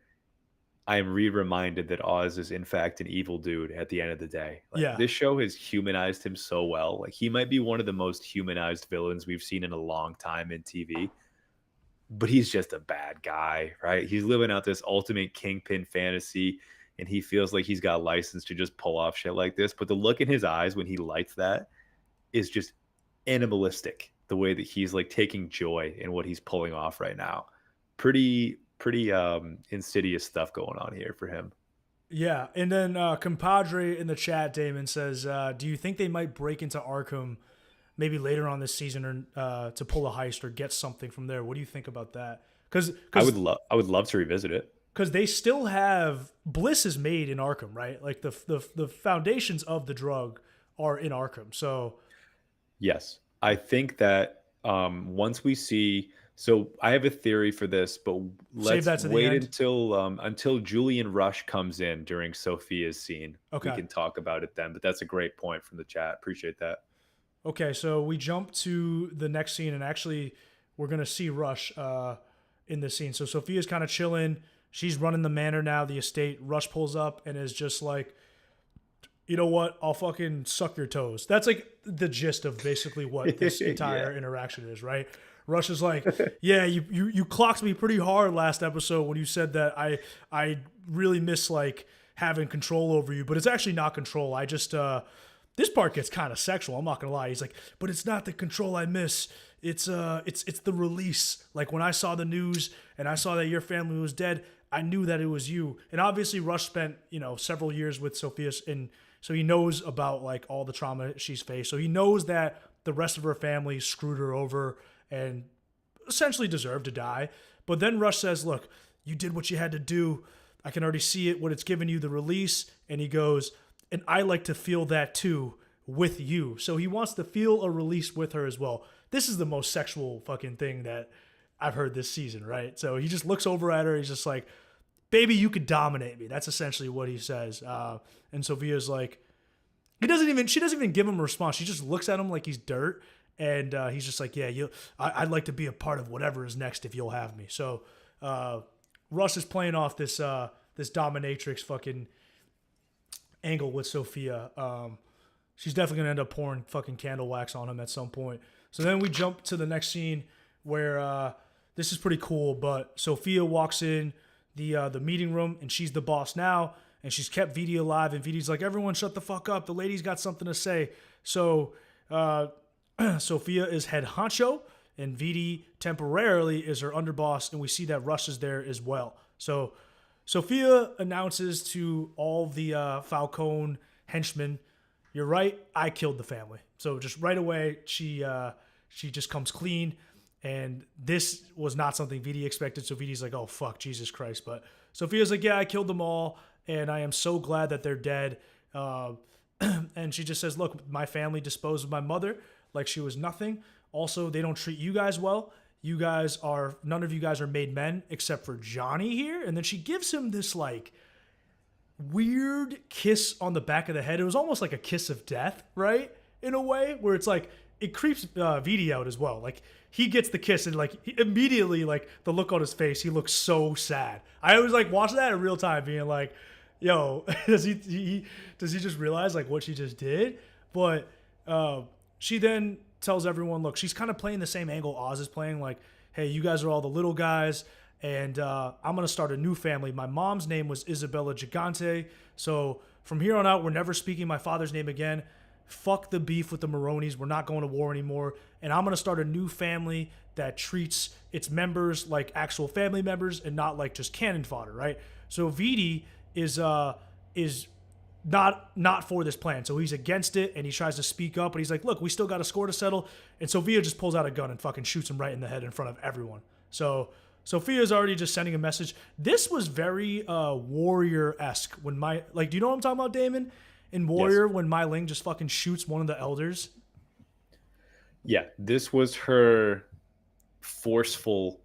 I am reminded that Oz is in fact an evil dude at the end of the day. Like Yeah. this show has humanized him so well. Like he might be one of the most humanized villains we've seen in a long time in TV, but he's just a bad guy, right? He's living out this ultimate kingpin fantasy, and he feels like he's got license to just pull off shit like this. But the look in his eyes when he lights that is just animalistic. The way that he's like taking joy in what he's pulling off right now. Pretty insidious stuff going on here for him. Yeah, and then compadre in the chat, Damon says, "Do you think they might break into Arkham maybe later on this season, or to pull a heist or get something from there?" What do you think about that? Because I would love to revisit it. they still have Bliss is made in Arkham, right? Like the foundations of the drug are in Arkham. So Yes. I think that once we see, so I have a theory for this, but save let's that to the wait end. until Julian Rush comes in during Sophia's scene. We Okay. can talk about it then. But that's a great point from the chat. Appreciate that. Okay, so we jump to the next scene, and actually, we're gonna see Rush in this scene. So Sophia's kind of chilling. She's running the manor now, the estate. Rush pulls up and is just like, "You know what? I'll fucking suck your toes." That's like the gist of basically what this entire Yeah. interaction is, right? Rush is like, "Yeah, you clocked me pretty hard last episode when you said that I really miss like having control over you, but it's actually not control. I just this part gets kind of sexual. I'm not gonna lie." He's like, "But it's not the control I miss. It's the release. Like when I saw the news and I saw that your family was dead, I knew that it was you." And obviously, Rush spent several years with Sophia, and so he knows about like all the trauma she's faced. So he knows that the rest of her family screwed her over and essentially deserved to die. But then Rush says, "Look, you did what you had to do. I can already see it, what it's given you, the release." And he goes, "And I like to feel that too with you." So he wants to feel a release with her as well. This is the most sexual fucking thing that I've heard this season, right? So he just looks over at her. He's just like, "Baby, you could dominate me." That's essentially what he says. And Sophia's like, she doesn't even give him a response. She just looks at him like he's dirt. And he's just like, "Yeah, I'd like to be a part of whatever is next if you'll have me." So Russ is playing off this dominatrix fucking angle with Sophia. She's definitely gonna end up pouring fucking candle wax on him at some point. So then we jump to the next scene where this is pretty cool. But Sophia walks in the meeting room and she's the boss now, and she's kept Viti alive. And Viti's like, "Everyone, shut the fuck up. The lady's got something to say." So Sophia is head honcho, and Viti temporarily is her underboss, and we see that Rush is there as well. So Sophia announces to all the Falcone henchmen, "You're right, I killed the family." So just right away, she just comes clean, and this was not something Viti expected. So Viti's like, "Oh fuck, Jesus Christ!" But Sophia's like, "Yeah, I killed them all, and I am so glad that they're dead." And she just says, "Look, my family disposed of my mother like she was nothing. Also, they don't treat you guys well. You guys are none of you guys are made men except for Johnny here." And then she gives him this like weird kiss on the back of the head. It was almost like a kiss of death, right? In a way, where it's like it creeps Viti out as well. Like he gets the kiss and like immediately, like the look on his face, he looks so sad. I always like watching that in real time, being like, "Yo, does he just realize like what she just did?" But she then tells everyone, "Look, she's kind of playing the same angle Oz is playing. Like, hey, you guys are all the little guys." And I'm gonna start a new family. My mom's name was Isabella Gigante, so from here on out, we're never speaking my father's name again. Fuck the beef with the Maronis. We're not going to war anymore. And I'm gonna start a new family that treats its members like actual family members and not like just cannon fodder, right? So Viti is not for this plan. So he's against it and he tries to speak up, but he's like, "Look, we still got a score to settle." And Sophia just pulls out a gun and fucking shoots him right in the head in front of everyone. So Sophia's already just sending a message. This was very warrior-esque when do you know what I'm talking about, Damon? In Yes. Warrior, when Mai Ling just fucking shoots one of the elders. Yeah, this was her forceful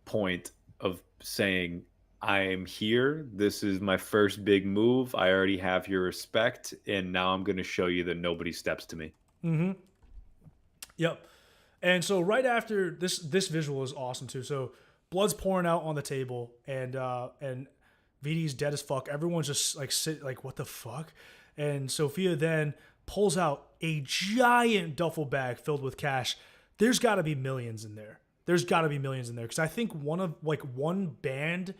point of saying, I am here. This is my first big move. I already have your respect. And now I'm going to show you that nobody steps to me. Yep. And so right after this visual is awesome too. So blood's pouring out on the table, and Viti's dead as fuck. Everyone's just like what the fuck? And Sophia then pulls out a giant duffel bag filled with cash. There's got to be millions in there. There's got to be millions in there because I think one band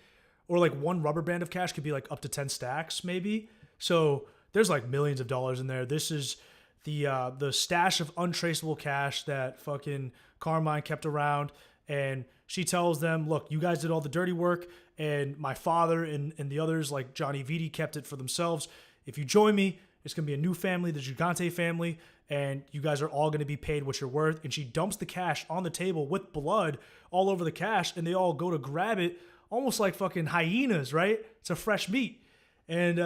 or like one rubber band of cash could be like up to 10 stacks maybe. So there's like millions of dollars in there. This is the stash of untraceable cash that fucking Carmine kept around, and she tells them, "Look, you guys did all the dirty work, and my father and the others like Johnny Viti kept it for themselves. If you join me, it's gonna be a new family, the Gigante family, and you guys are all gonna be paid what you're worth." And she dumps the cash on the table with blood all over the cash, and they all go to grab it, almost like fucking hyenas, right? It's a fresh meat, and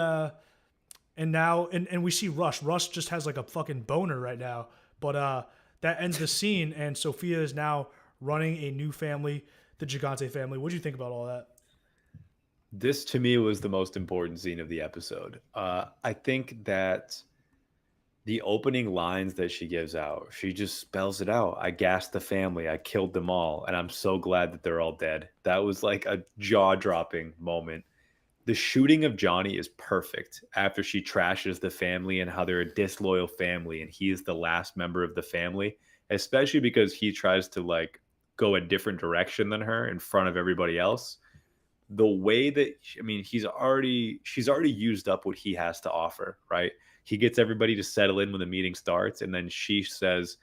now we see Rush. Rush just has like a fucking boner right now. But that ends the scene, and Sophia is now running a new family, the Gigante family. What do you think about all that? This to me was the most important scene of the episode. I think that the opening lines that she gives out, she just spells it out. I gassed the family. I killed them all. And I'm so glad that they're all dead. That was like a jaw dropping moment. The shooting of Johnny is perfect after she trashes the family and how they're a disloyal family and he is the last member of the family, especially because he tries to like go a different direction than her in front of everybody else. The way that I mean, she's already used up what he has to offer, right? He gets everybody to settle in when the meeting starts and then she says,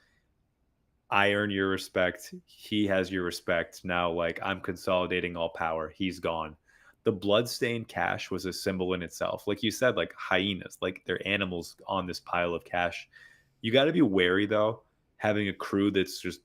I earn your respect. He has your respect. Now, like, I'm consolidating all power. He's gone. The bloodstained cash was a symbol in itself. Like you said, like hyenas, like they're animals on this pile of cash. You got to be wary, though, having a crew that's just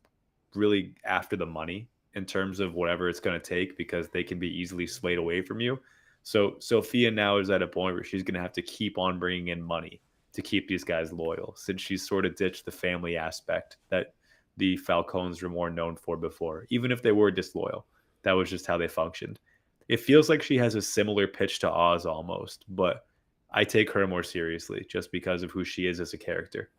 really after the money in terms of whatever it's going to take because they can be easily swayed away from you. So Sophia now is at a point where she's going to have to keep on bringing in money to keep these guys loyal since she's sort of ditched the family aspect that the Falcons were more known for before. Even if they were disloyal, that was just how they functioned. It feels like she has a similar pitch to Oz almost, but I take her more seriously just because of who she is as a character.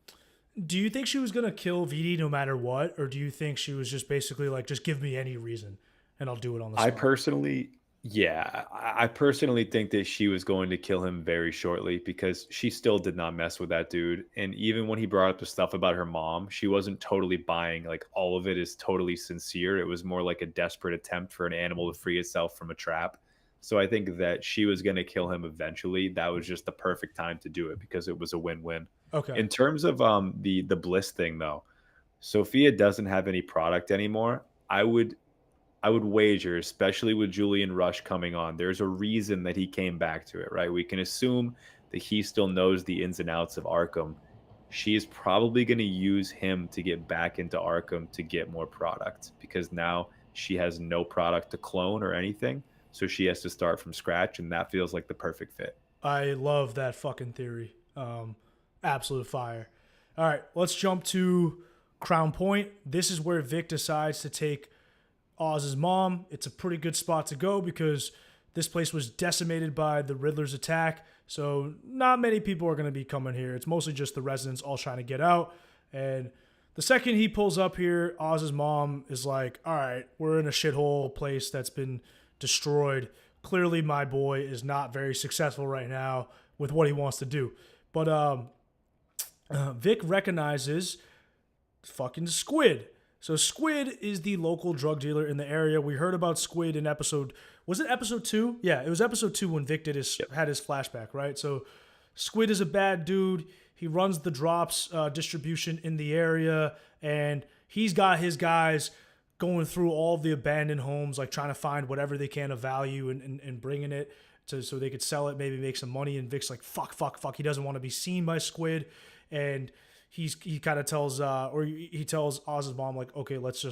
Do you think she was gonna kill Viti no matter what, or do you think she was just basically like, just give me any reason and I'll do it on the I spot? personally, yeah, I personally think that she was going to kill him very shortly because she still did not mess with that dude. And even when he brought up the stuff about her mom, she wasn't totally buying like all of it is totally sincere. It was more like a desperate attempt for an animal to free itself from a trap. So I think that she was going to kill him eventually. That was just the perfect time to do it because it was a win-win. Okay. In terms of the bliss thing though, Sophia doesn't have any product anymore. I would wager, especially with Julian Rush coming on, there's a reason that he came back to it, right? We can assume that he still knows the ins and outs of Arkham. She is probably going to use him to get back into Arkham to get more product because now she has no product to clone or anything. So she has to start from scratch, and that feels like the perfect fit. I love that fucking theory. Absolute fire. All right, let's jump to Crown Point. This is where Vic decides to take Oz's mom. It's a pretty good spot to go because this place was decimated by the Riddler's attack. So not many people are going to be coming here. It's mostly just the residents all trying to get out. And the second he pulls up here, Oz's mom is like, all right, we're in a shithole place that's been destroyed. Clearly my boy is not very successful right now with what he wants to do. But Vic recognizes fucking Squid. So Squid is the local drug dealer in the area. We heard about Squid in was it episode 2? Yeah, it was episode 2 when Vic had his flashback, right? So Squid is a bad dude. He runs the drops distribution in the area, and he's got his guys going through all of the abandoned homes, like trying to find whatever they can of value and bringing it so they could sell it, maybe make some money. And Vic's like, fuck. He doesn't want to be seen by Squid. And he kind of tells he tells Oz's mom, like, okay, let's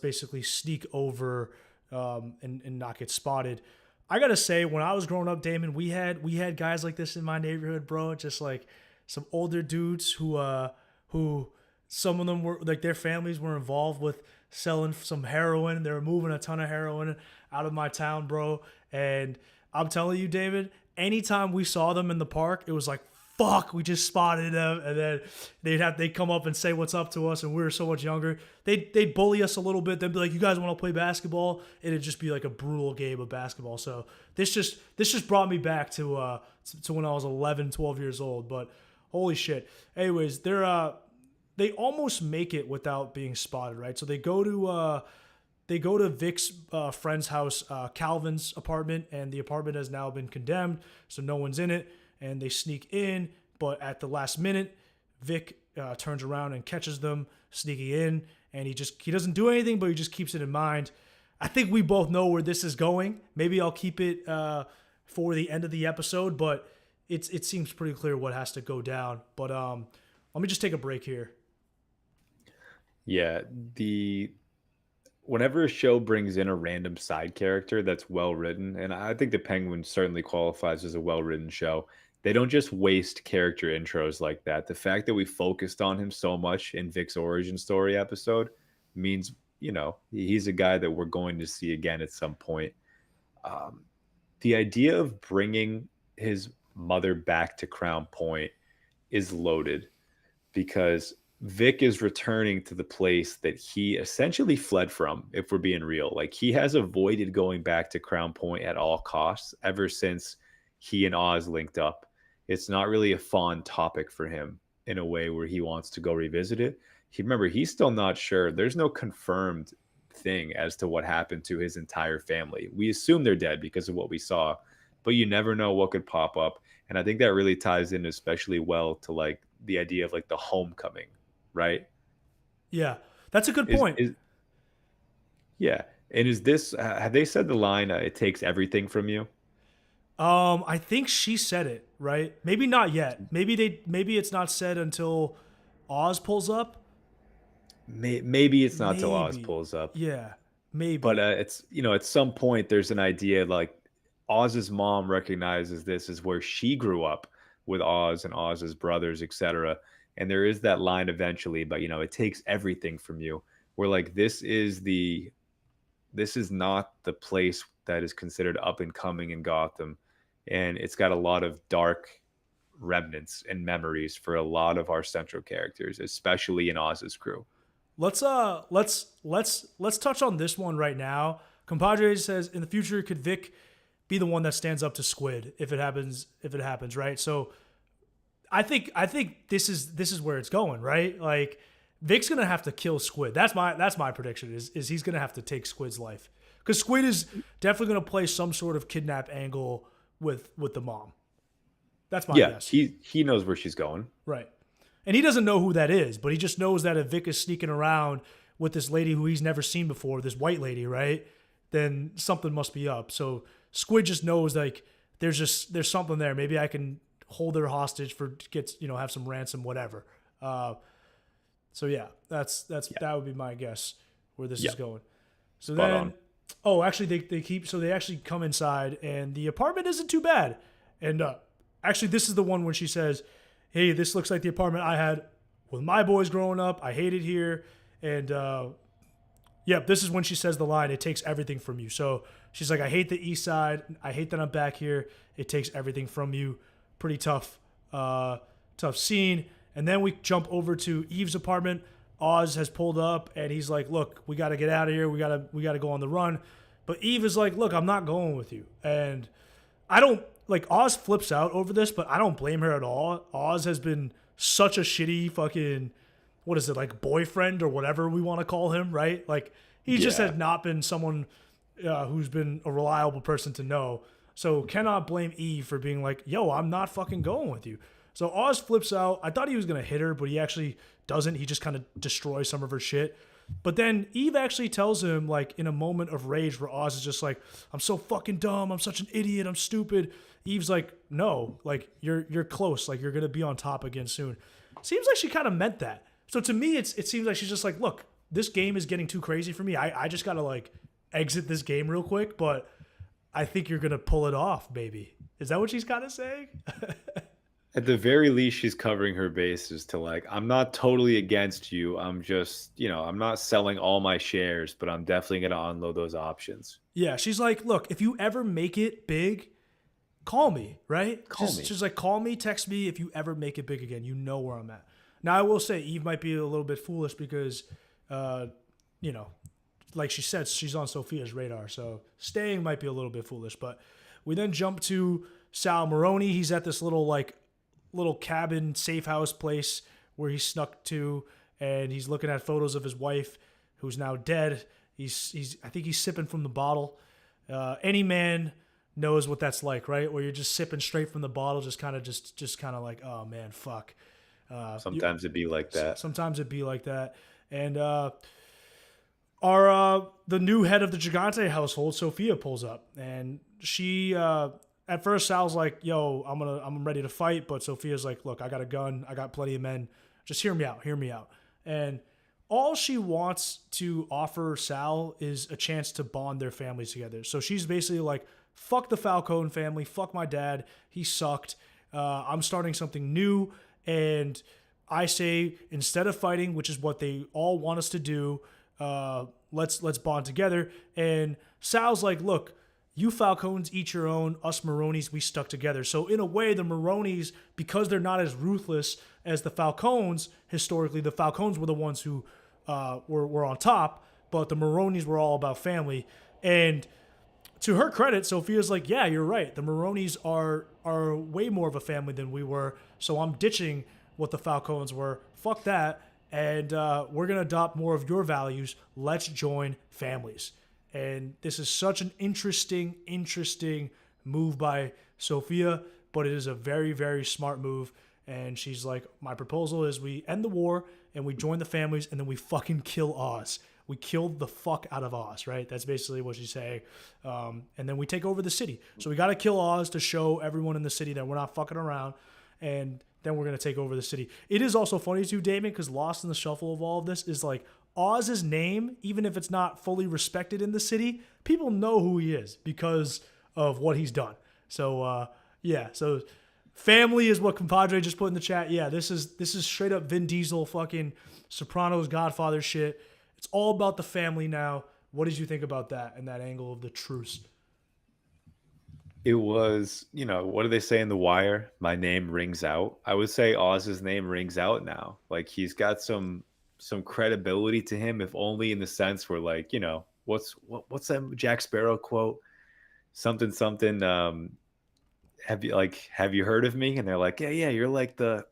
basically sneak over and not get spotted. I gotta say, when I was growing up, Damon, we had guys like this in my neighborhood, bro. Just like some older dudes who some of them were like their families were involved with selling some heroin. They were moving a ton of heroin out of my town, bro. And I'm telling you, David, anytime we saw them in the park, it was like, fuck, we just spotted them. And then they'd come up and say what's up to us, and we were so much younger. They'd bully us a little bit. They'd be like, you guys want to play basketball? It'd just be like a brutal game of basketball. So this just brought me back to when I was 11, 12 years old. But holy shit. Anyways, they almost make it without being spotted, right? So they go to Vic's friend's house, Calvin's apartment, and the apartment has now been condemned, so no one's in it. And they sneak in, but at the last minute, Vic turns around and catches them sneaking in, and he doesn't do anything, but he just keeps it in mind. I think we both know where this is going. Maybe I'll keep it for the end of the episode, but it seems pretty clear what has to go down. But let me just take a break here. Yeah, whenever a show brings in a random side character that's well written, and I think the Penguin certainly qualifies as a well written show, they don't just waste character intros like that. The fact that we focused on him so much in Vic's origin story episode means, he's a guy that we're going to see again at some point. The idea of bringing his mother back to Crown Point is loaded because Vic is returning to the place that he essentially fled from, if we're being real. Like, he has avoided going back to Crown Point at all costs ever since he and Oz linked up. It's not really a fond topic for him in a way where he wants to go revisit it. He's still not sure. There's no confirmed thing as to what happened to his entire family. We assume they're dead because of what we saw, but you never know what could pop up. And I think that really ties in especially well to like the idea of like the homecoming, right? Yeah, that's a good point. Yeah. And is this, have they said the line, it takes everything from you? I think she said it, right? Maybe not yet. Maybe it's not said until Oz pulls up. Maybe it's not till Oz pulls up. Yeah, maybe. But it's, at some point there's an idea like Oz's mom recognizes this is where she grew up with Oz and Oz's brothers, etc. And there is that line eventually, but it takes everything from you. Where like this is not the place that is considered up and coming in Gotham, and it's got a lot of dark remnants and memories for a lot of our central characters, especially in Oz's crew. Let's touch on this one right now. Compadre says, in the future, could Vic be the one that stands up to Squid if it happens, right? So I think this is where it's going, right? Like, Vic's gonna have to kill Squid. That's my prediction. Is he's gonna have to take Squid's life, because Squid is definitely gonna play some sort of kidnap angle with the mom. That's my guess. He knows where she's going, right? And he doesn't know who that is, but he just knows that if Vic is sneaking around with this lady who he's never seen before, this white lady, right? Then something must be up. So Squid just knows like there's something there. Maybe I can hold her hostage have some ransom, whatever. So yeah, that would be my guess where this is going. So Spot then, on. oh, actually they actually come inside and the apartment isn't too bad. And actually this is the one when she says, hey, this looks like the apartment I had with my boys growing up. I hate it here. And yep, this is when she says the line, it takes everything from you. So she's like, I hate the east side. I hate that I'm back here. It takes everything from you. Pretty tough scene. And then we jump over to Eve's apartment. Oz has pulled up and he's like, look, we gotta get out of here. We gotta go on the run. But Eve is like, look, I'm not going with you. And I don't like Oz flips out over this, but I don't blame her at all. Oz has been such a shitty fucking what is it, like boyfriend or whatever we want to call him, right? Like he just Yeah. has not been someone who's been a reliable person to know. So cannot blame Eve for being like, yo, I'm not fucking going with you. So Oz flips out. I thought he was gonna hit her, but he actually doesn't. He just kind of destroys some of her shit. But then Eve actually tells him, like, in a moment of rage where Oz is just like, I'm so fucking dumb. I'm such an idiot. I'm stupid. Eve's like, no, like, you're close. Like, you're going to be on top again soon. Seems like she kind of meant that. So to me, it seems like she's just like, look, this game is getting too crazy for me. I just got to, like, exit this game real quick. But I think you're going to pull it off, baby. Is that what she's kind of saying? At the very least, she's covering her bases to like, I'm not totally against you. I'm just, I'm not selling all my shares, but I'm definitely going to unload those options. Yeah, she's like, look, if you ever make it big, call me, right? Call Just me. she's like, call me, text me if you ever make it big again. You know where I'm at. Now I will say Eve might be a little bit foolish because, uh, you know, like she said, she's on Sophia's radar, so staying might be a little bit foolish. But we then jump to Sal Maroni. He's at this little cabin safe house place where he snuck to, and he's looking at photos of his wife who's now dead. He's I think he's sipping from the bottle. Any man knows what that's like, right? Where you're just sipping straight from the bottle, just kind of like, oh man, fuck. Sometimes it'd be like that. Sometimes it'd be like that. And our the new head of the Gigante household, Sophia, pulls up, and she at first Sal's like, "Yo, I'm ready to fight," but Sophia's like, "Look, I got a gun, I got plenty of men. Just hear me out." And all she wants to offer Sal is a chance to bond their families together. So she's basically like, "Fuck the Falcone family, fuck my dad, he sucked. I'm starting something new." And I say, instead of fighting, which is what they all want us to do, let's bond together. And Sal's like, look, you Falcones each your own, us Maronis, we stuck together. So in a way, the Maronis, because they're not as ruthless as the Falcones, historically, the Falcones were the ones who were on top, but the Maronis were all about family. And to her credit, Sophia's like, yeah, you're right. The Maronis are way more of a family than we were. So I'm ditching what the Falcones were. Fuck that. And we're going to adopt more of your values. Let's join families. And this is such an interesting move by Sophia, but it is a very, very smart move. And she's like, my proposal is we end the war and we join the families and then we fucking kill Oz. We killed the fuck out of Oz, right? That's basically what she's saying. And then we take over the city. So we got to kill Oz to show everyone in the city that we're not fucking around. And then we're going to take over the city. It is also funny too, Damon, because lost in the shuffle of all of this is like Oz's name, even if it's not fully respected in the city, people know who he is because of what he's done. So, yeah. So family is what Compadre just put in the chat. Yeah, this is straight up Vin Diesel fucking Sopranos Godfather shit. It's all about the family now. What did you think about that and that angle of the truce? It was, what do they say in The Wire? My name rings out. I would say Oz's name rings out now. Like he's got some credibility to him, if only in the sense where like, what's that Jack Sparrow quote? Something something. Have you heard of me? And they're like, yeah, you're like the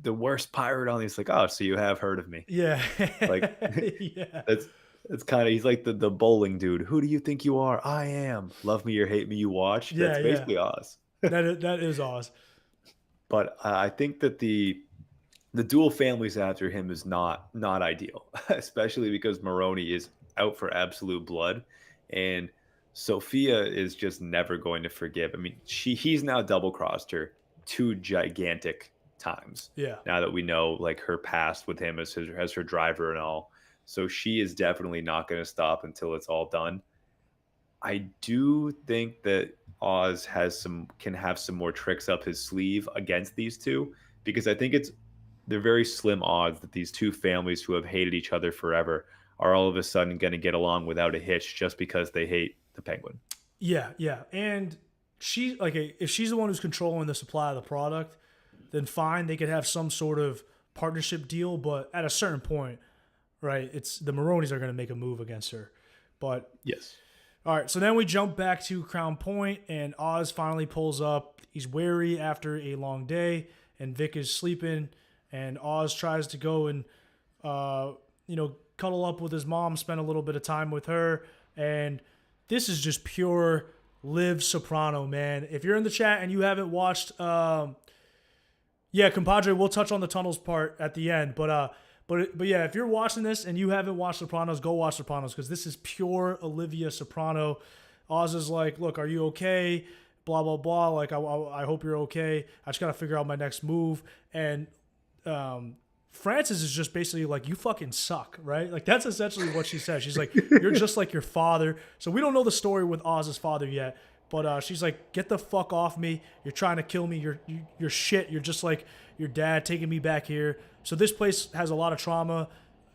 worst pirate on these. Like, oh, so you have heard of me? Yeah. Like Yeah. that's kind of he's like the bowling dude. Who do you think you are? I am. Love me or hate me, you watch. Yeah, That's yeah. basically Oz. That is Oz. But I think that the dual families after him is not ideal, especially because Maroni is out for absolute blood, and Sophia is just never going to forgive. I mean, he's now double crossed her two gigantic times. Yeah. Now that we know like her past with him as her driver and all, so she is definitely not going to stop until it's all done. I do think that Oz can have some more tricks up his sleeve against these two because I think they're very slim odds that these two families who have hated each other forever are all of a sudden going to get along without a hitch just because they hate the Penguin. Yeah, yeah. And she like if she's the one who's controlling the supply of the product, then fine, they could have some sort of partnership deal, but at a certain point, right, it's the Maronis are going to make a move against her. But Yes. all right, so then we jump back to Crown Point, and Oz finally pulls up. He's weary after a long day, and Vic is sleeping, and Oz tries to go and, cuddle up with his mom, spend a little bit of time with her, and this is just pure Liv Soprano, man. If you're in the chat and you haven't watched, yeah, compadre, we'll touch on the tunnels part at the end, but yeah, if you're watching this and you haven't watched Sopranos, go watch Sopranos because this is pure Olivia Soprano. Oz is like, look, are you okay? Blah, blah, blah. Like, I hope you're okay. I just got to figure out my next move. And Frances is just basically like, you fucking suck, right? Like, that's essentially what she says. She's like, you're just like your father. So we don't know the story with Oz's father yet. But she's like, get the fuck off me. You're trying to kill me. You're shit. You're just like your dad taking me back here. So this place has a lot of trauma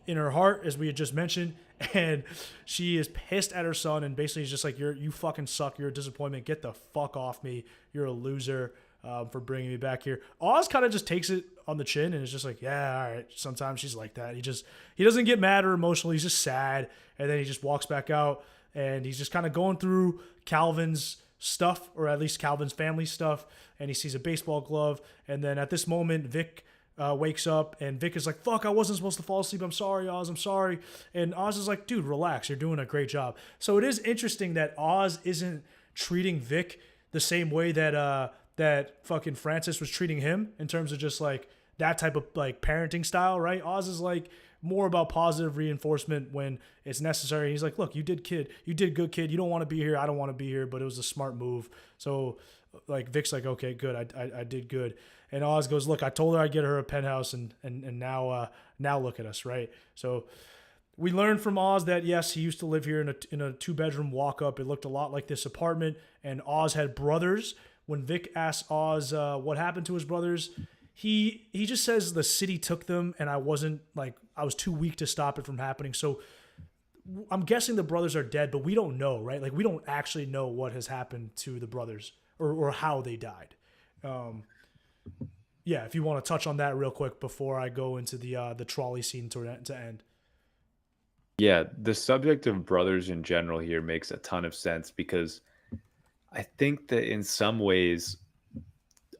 in her heart, as we had just mentioned. And she is pissed at her son and basically is just like, you fucking suck. You're a disappointment. Get the fuck off me. You're a loser for bringing me back here. Oz kind of just takes it on the chin and is just like, yeah, all right. Sometimes she's like that. He doesn't get mad or emotional. He's just sad. And then he just walks back out and he's just kind of going through Calvin's stuff, or at least Calvin's family stuff, and he sees a baseball glove, and then at this moment Vic wakes up, and Vic is like, fuck, I wasn't supposed to fall asleep, I'm sorry, Oz, I'm sorry. And Oz is like, dude, relax, you're doing a great job. So it is interesting that Oz isn't treating Vic the same way that that fucking Frances was treating him, in terms of just like that type of like parenting style, right? Oz is like more about positive reinforcement when it's necessary. He's like, look, you did good, kid. You don't want to be here. I don't want to be here, but it was a smart move. So like Vic's like, okay, good. I did good. And Oz goes, look, I told her I'd get her a penthouse and now look at us. Right. So we learned from Oz that yes, he used to live here in a 2-bedroom walk up. It looked a lot like this apartment, and Oz had brothers. When Vic asks Oz what happened to his brothers, he just says the city took them, and I was too weak to stop it from happening. So I'm guessing the brothers are dead, but we don't know, right? Like, we don't actually know what has happened to the brothers or how they died. Yeah, if you want to touch on that real quick before I go into the trolley scene to end. Yeah, the subject of brothers in general here makes a ton of sense because I think that in some ways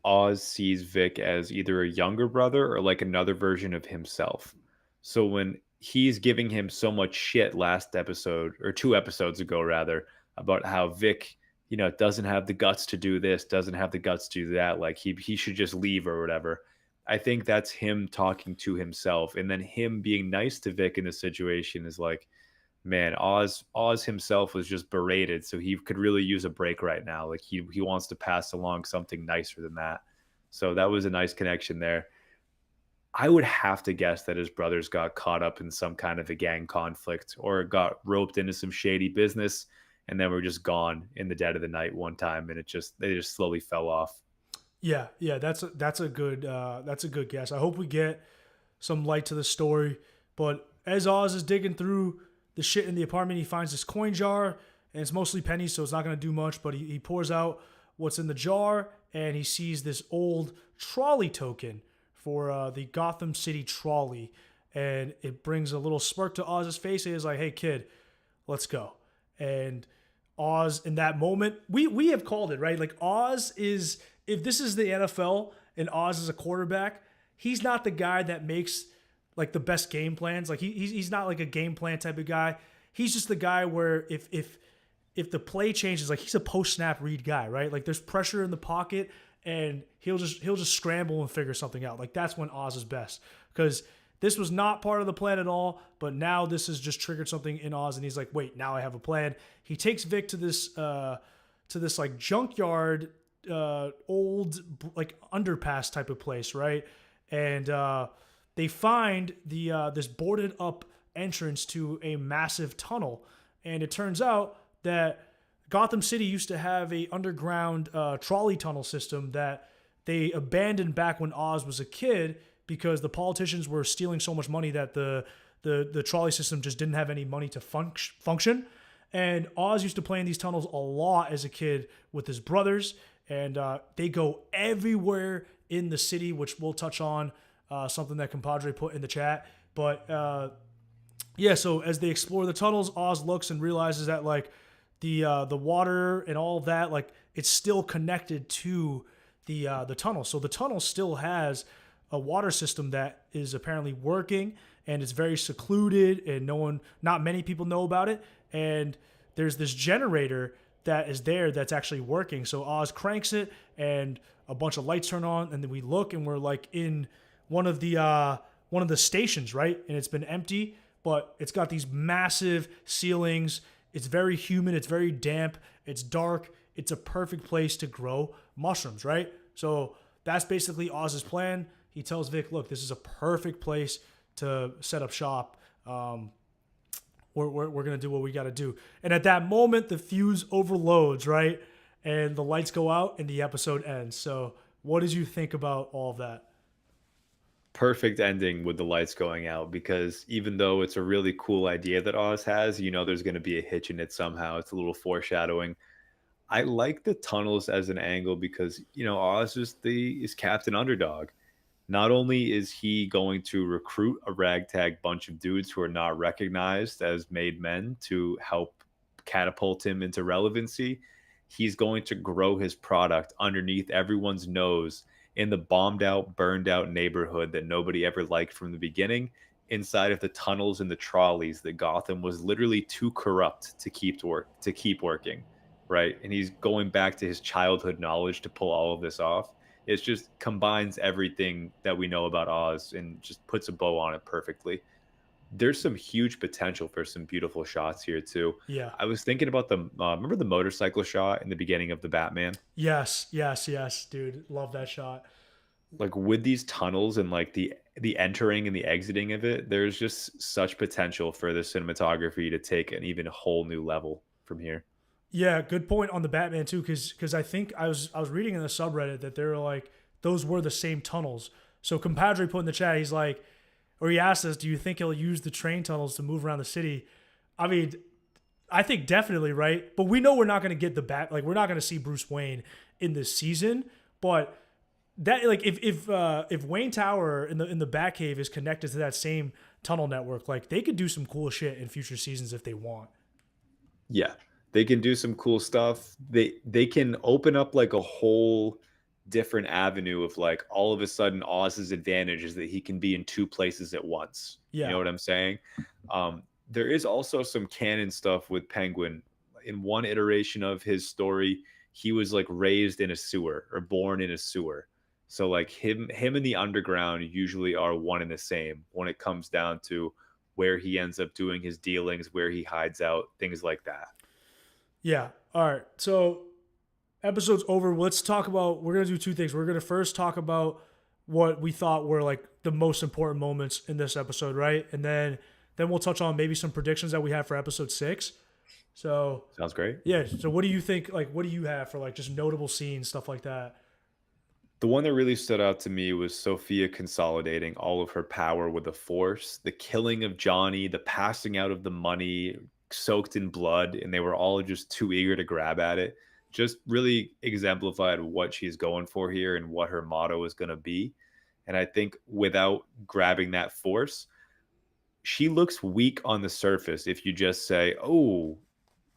Oz sees Vic as either a younger brother or like another version of himself. So when he's giving him so much shit last episode, or 2 episodes ago rather, about how Vic, doesn't have the guts to do this, doesn't have the guts to do that, like he should just leave or whatever. I think that's him talking to himself, and then him being nice to Vic in the situation is like, man, Oz himself was just berated, so he could really use a break right now. Like he wants to pass along something nicer than that. So that was a nice connection there. I would have to guess that his brothers got caught up in some kind of a gang conflict or got roped into some shady business, and then were just gone in the dead of the night one time, and they just slowly fell off. Yeah, that's a good guess. I hope we get some light to the story. But as Oz is digging through the shit in the apartment, he finds this coin jar, and it's mostly pennies, so it's not going to do much. But he pours out what's in the jar, and he sees this old trolley token for the Gotham City trolley, and it brings a little smirk to Oz's face. He's like, "Hey, kid, let's go." And Oz, in that moment, we have called it, right? Like, Oz is, if this is the NFL and Oz is a quarterback, he's not the guy that makes like the best game plans. Like he's not like a game plan type of guy. He's just the guy where if the play changes, like he's a post snap read guy, right? Like there's pressure in the pocket and he'll just scramble and figure something out. Like that's when Oz is best, because this was not part of the plan at all, but now this has just triggered something in Oz, and he's like, wait, now I have a plan. He takes Vic to this like junkyard, old like underpass type of place, right? And they find this boarded up entrance to a massive tunnel, and it turns out that Gotham City used to have a underground trolley tunnel system that they abandoned back when Oz was a kid because the politicians were stealing so much money that the trolley system just didn't have any money to function. And Oz used to play in these tunnels a lot as a kid with his brothers, and they go everywhere in the city, which we'll touch on, something that Compadre put in the chat. But yeah, so as they explore the tunnels, Oz looks and realizes that like the water and all of that, like it's still connected to the tunnel. So the tunnel still has a water system that is apparently working, and it's very secluded, and not many people know about it. And there's this generator that is there that's actually working. So Oz cranks it, and a bunch of lights turn on, and then we look, and we're like in one of the stations, right? And it's been empty, but it's got these massive ceilings. It's very humid. It's very damp. It's dark. It's a perfect place to grow mushrooms, right? So that's basically Oz's plan. He tells Vic, look, this is a perfect place to set up shop. We're going to do what we got to do. And at that moment, the fuse overloads, right? And the lights go out and the episode ends. So what did you think about all of that? Perfect ending with the lights going out, because even though it's a really cool idea that Oz has, there's going to be a hitch in it somehow. It's a little foreshadowing. I like the tunnels as an angle because, Oz is Captain Underdog. Not only is he going to recruit a ragtag bunch of dudes who are not recognized as made men to help catapult him into relevancy, he's going to grow his product underneath everyone's nose in the bombed out, burned out neighborhood that nobody ever liked from the beginning, inside of the tunnels and the trolleys that Gotham was literally too corrupt to keep working, right? And he's going back to his childhood knowledge to pull all of this off. It just combines everything that we know about Oz and just puts a bow on it perfectly. There's some huge potential for some beautiful shots here too. Yeah. I was thinking about remember the motorcycle shot in the beginning of the Batman? Yes, dude. Love that shot. Like with these tunnels and like the entering and the exiting of it, there's just such potential for the cinematography to take an even whole new level from here. Yeah, good point on the Batman too, because I think I was reading in the subreddit that they were like those were the same tunnels. So Compadre put in the chat, he's like, or he asked us, do you think he'll use the train tunnels to move around the city? I mean, I think definitely, right? But we know we're not going to get we're not going to see Bruce Wayne in this season. But that like if Wayne Tower in the Batcave is connected to that same tunnel network, like they could do some cool shit in future seasons if they want. Yeah. They can do some cool stuff. They can open up like a whole different avenue of like all of a sudden Oz's advantage is that he can be in two places at once. Yeah. You know what I'm saying? There is also some canon stuff with Penguin. In one iteration of his story, he was like raised in a sewer or born in a sewer. So like him and the underground usually are one and the same when it comes down to where he ends up doing his dealings, where he hides out, things like that. Yeah. All right. So episode's over. We're going to do two things. We're going to first talk about what we thought were like the most important moments in this episode, right? And then we'll touch on maybe some predictions that we have for episode 6. So sounds great. Yeah. So what do you think? Like, what do you have for like just notable scenes, stuff like that? The one that really stood out to me was Sofia consolidating all of her power with the Force, the killing of Johnny, the passing out of the money soaked in blood, and they were all just too eager to grab at it. Just really exemplified what she's going for here and what her motto is going to be. And I think without grabbing that Force, she looks weak on the surface if you just say, oh,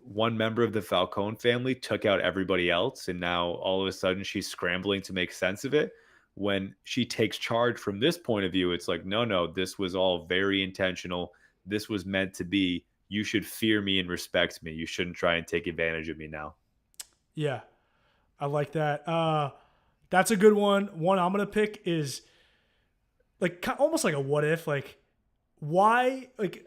one member of the Falcone family took out everybody else, and now all of a sudden she's scrambling to make sense of it. When she takes charge from this point of view, it's like, no, this was all very intentional. This was meant to be. You should fear me and respect me. You shouldn't try and take advantage of me now. Yeah, I like that. That's a good one. One I'm going to pick is like almost like a what if, like why, like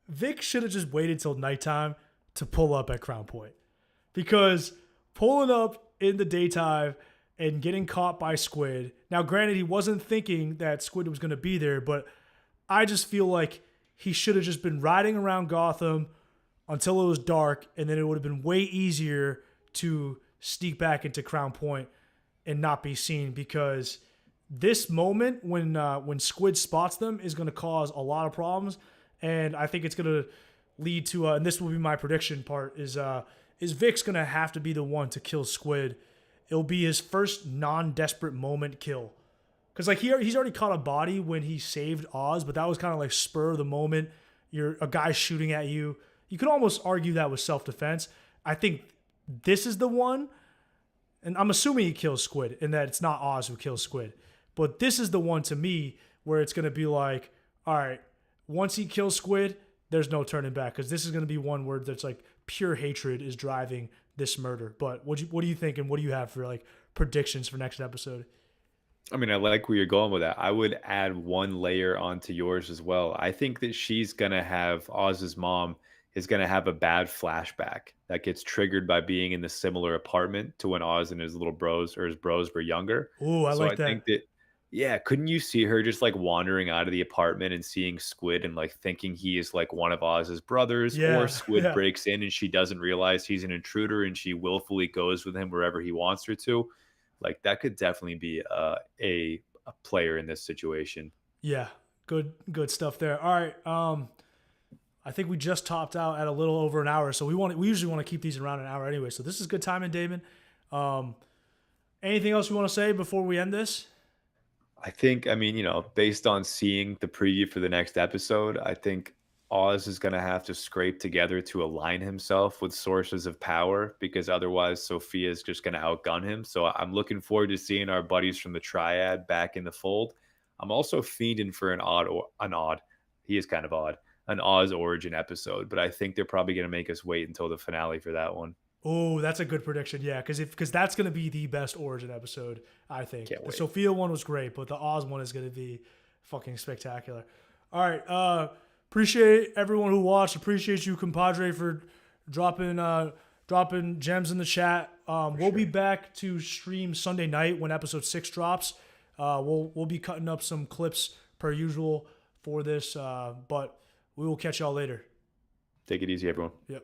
Vic should have just waited till nighttime to pull up at Crown Point, because pulling up in the daytime and getting caught by Squid. Now, granted, he wasn't thinking that Squid was going to be there, but I just feel like he should have just been riding around Gotham until it was dark, and then it would have been way easier to sneak back into Crown Point. and not be seen, because this moment when Squid spots them is going to cause a lot of problems, and I think it's going to lead to and this will be my prediction part is Vic's going to have to be the one to kill Squid. It'll be his first non-desperate moment kill. Because like he's already caught a body when he saved Oz, but that was kind of like spur of the moment. You're a guy shooting at you. You could almost argue that was self-defense. I think this is the one, and I'm assuming he kills Squid, and that it's not Oz who kills Squid. But this is the one to me where it's going to be like, all right, once he kills Squid, there's no turning back, because this is going to be one word that's like pure hatred is driving this murder. But what do you think, and what do you have for like predictions for next episode? I mean, I like where you're going with that. I would add one layer onto yours as well. I think that she's gonna have Oz's mom is gonna have a bad flashback that gets triggered by being in the similar apartment to when Oz and his little bros or his bros were younger. Ooh, I So like I that. think that, yeah, couldn't you see her just like wandering out of the apartment and seeing Squid and like thinking he is like one of Oz's brothers, or Yeah, Squid yeah, breaks in and she doesn't realize he's an intruder and she willfully goes with him wherever he wants her to. Like that could definitely be a player in this situation. yeah. Good stuff there. All right. I think we just topped out at a little over an hour, so we usually want to keep these around an hour anyway. So this is good timing, Damon. Um, anything else you want to say before we end this? I think, I mean, based on seeing the preview for the next episode, I think Oz is going to have to scrape together to align himself with sources of power because otherwise Sophia is just going to outgun him. So I'm looking forward to seeing our buddies from the Triad back in the fold. I'm also fiending for he is kind of odd, an Oz origin episode, but I think they're probably going to make us wait until the finale for that one. Oh, that's a good prediction. Yeah, because that's going to be the best origin episode. I think Can't the wait. Sophia one was great, but the Oz one is going to be fucking spectacular. All right, appreciate everyone who watched. Appreciate you, compadre, for dropping gems in the chat. We'll be Sure. back to stream Sunday night when episode 6 drops. We'll be cutting up some clips per usual for this, but we will catch y'all later. Take it easy, everyone. Yep.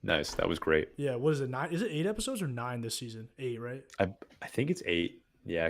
Nice. That was great. Yeah. What is it? 9? Is it 8 episodes or 9 this season? 8, right? I I think it's 8. Yeah,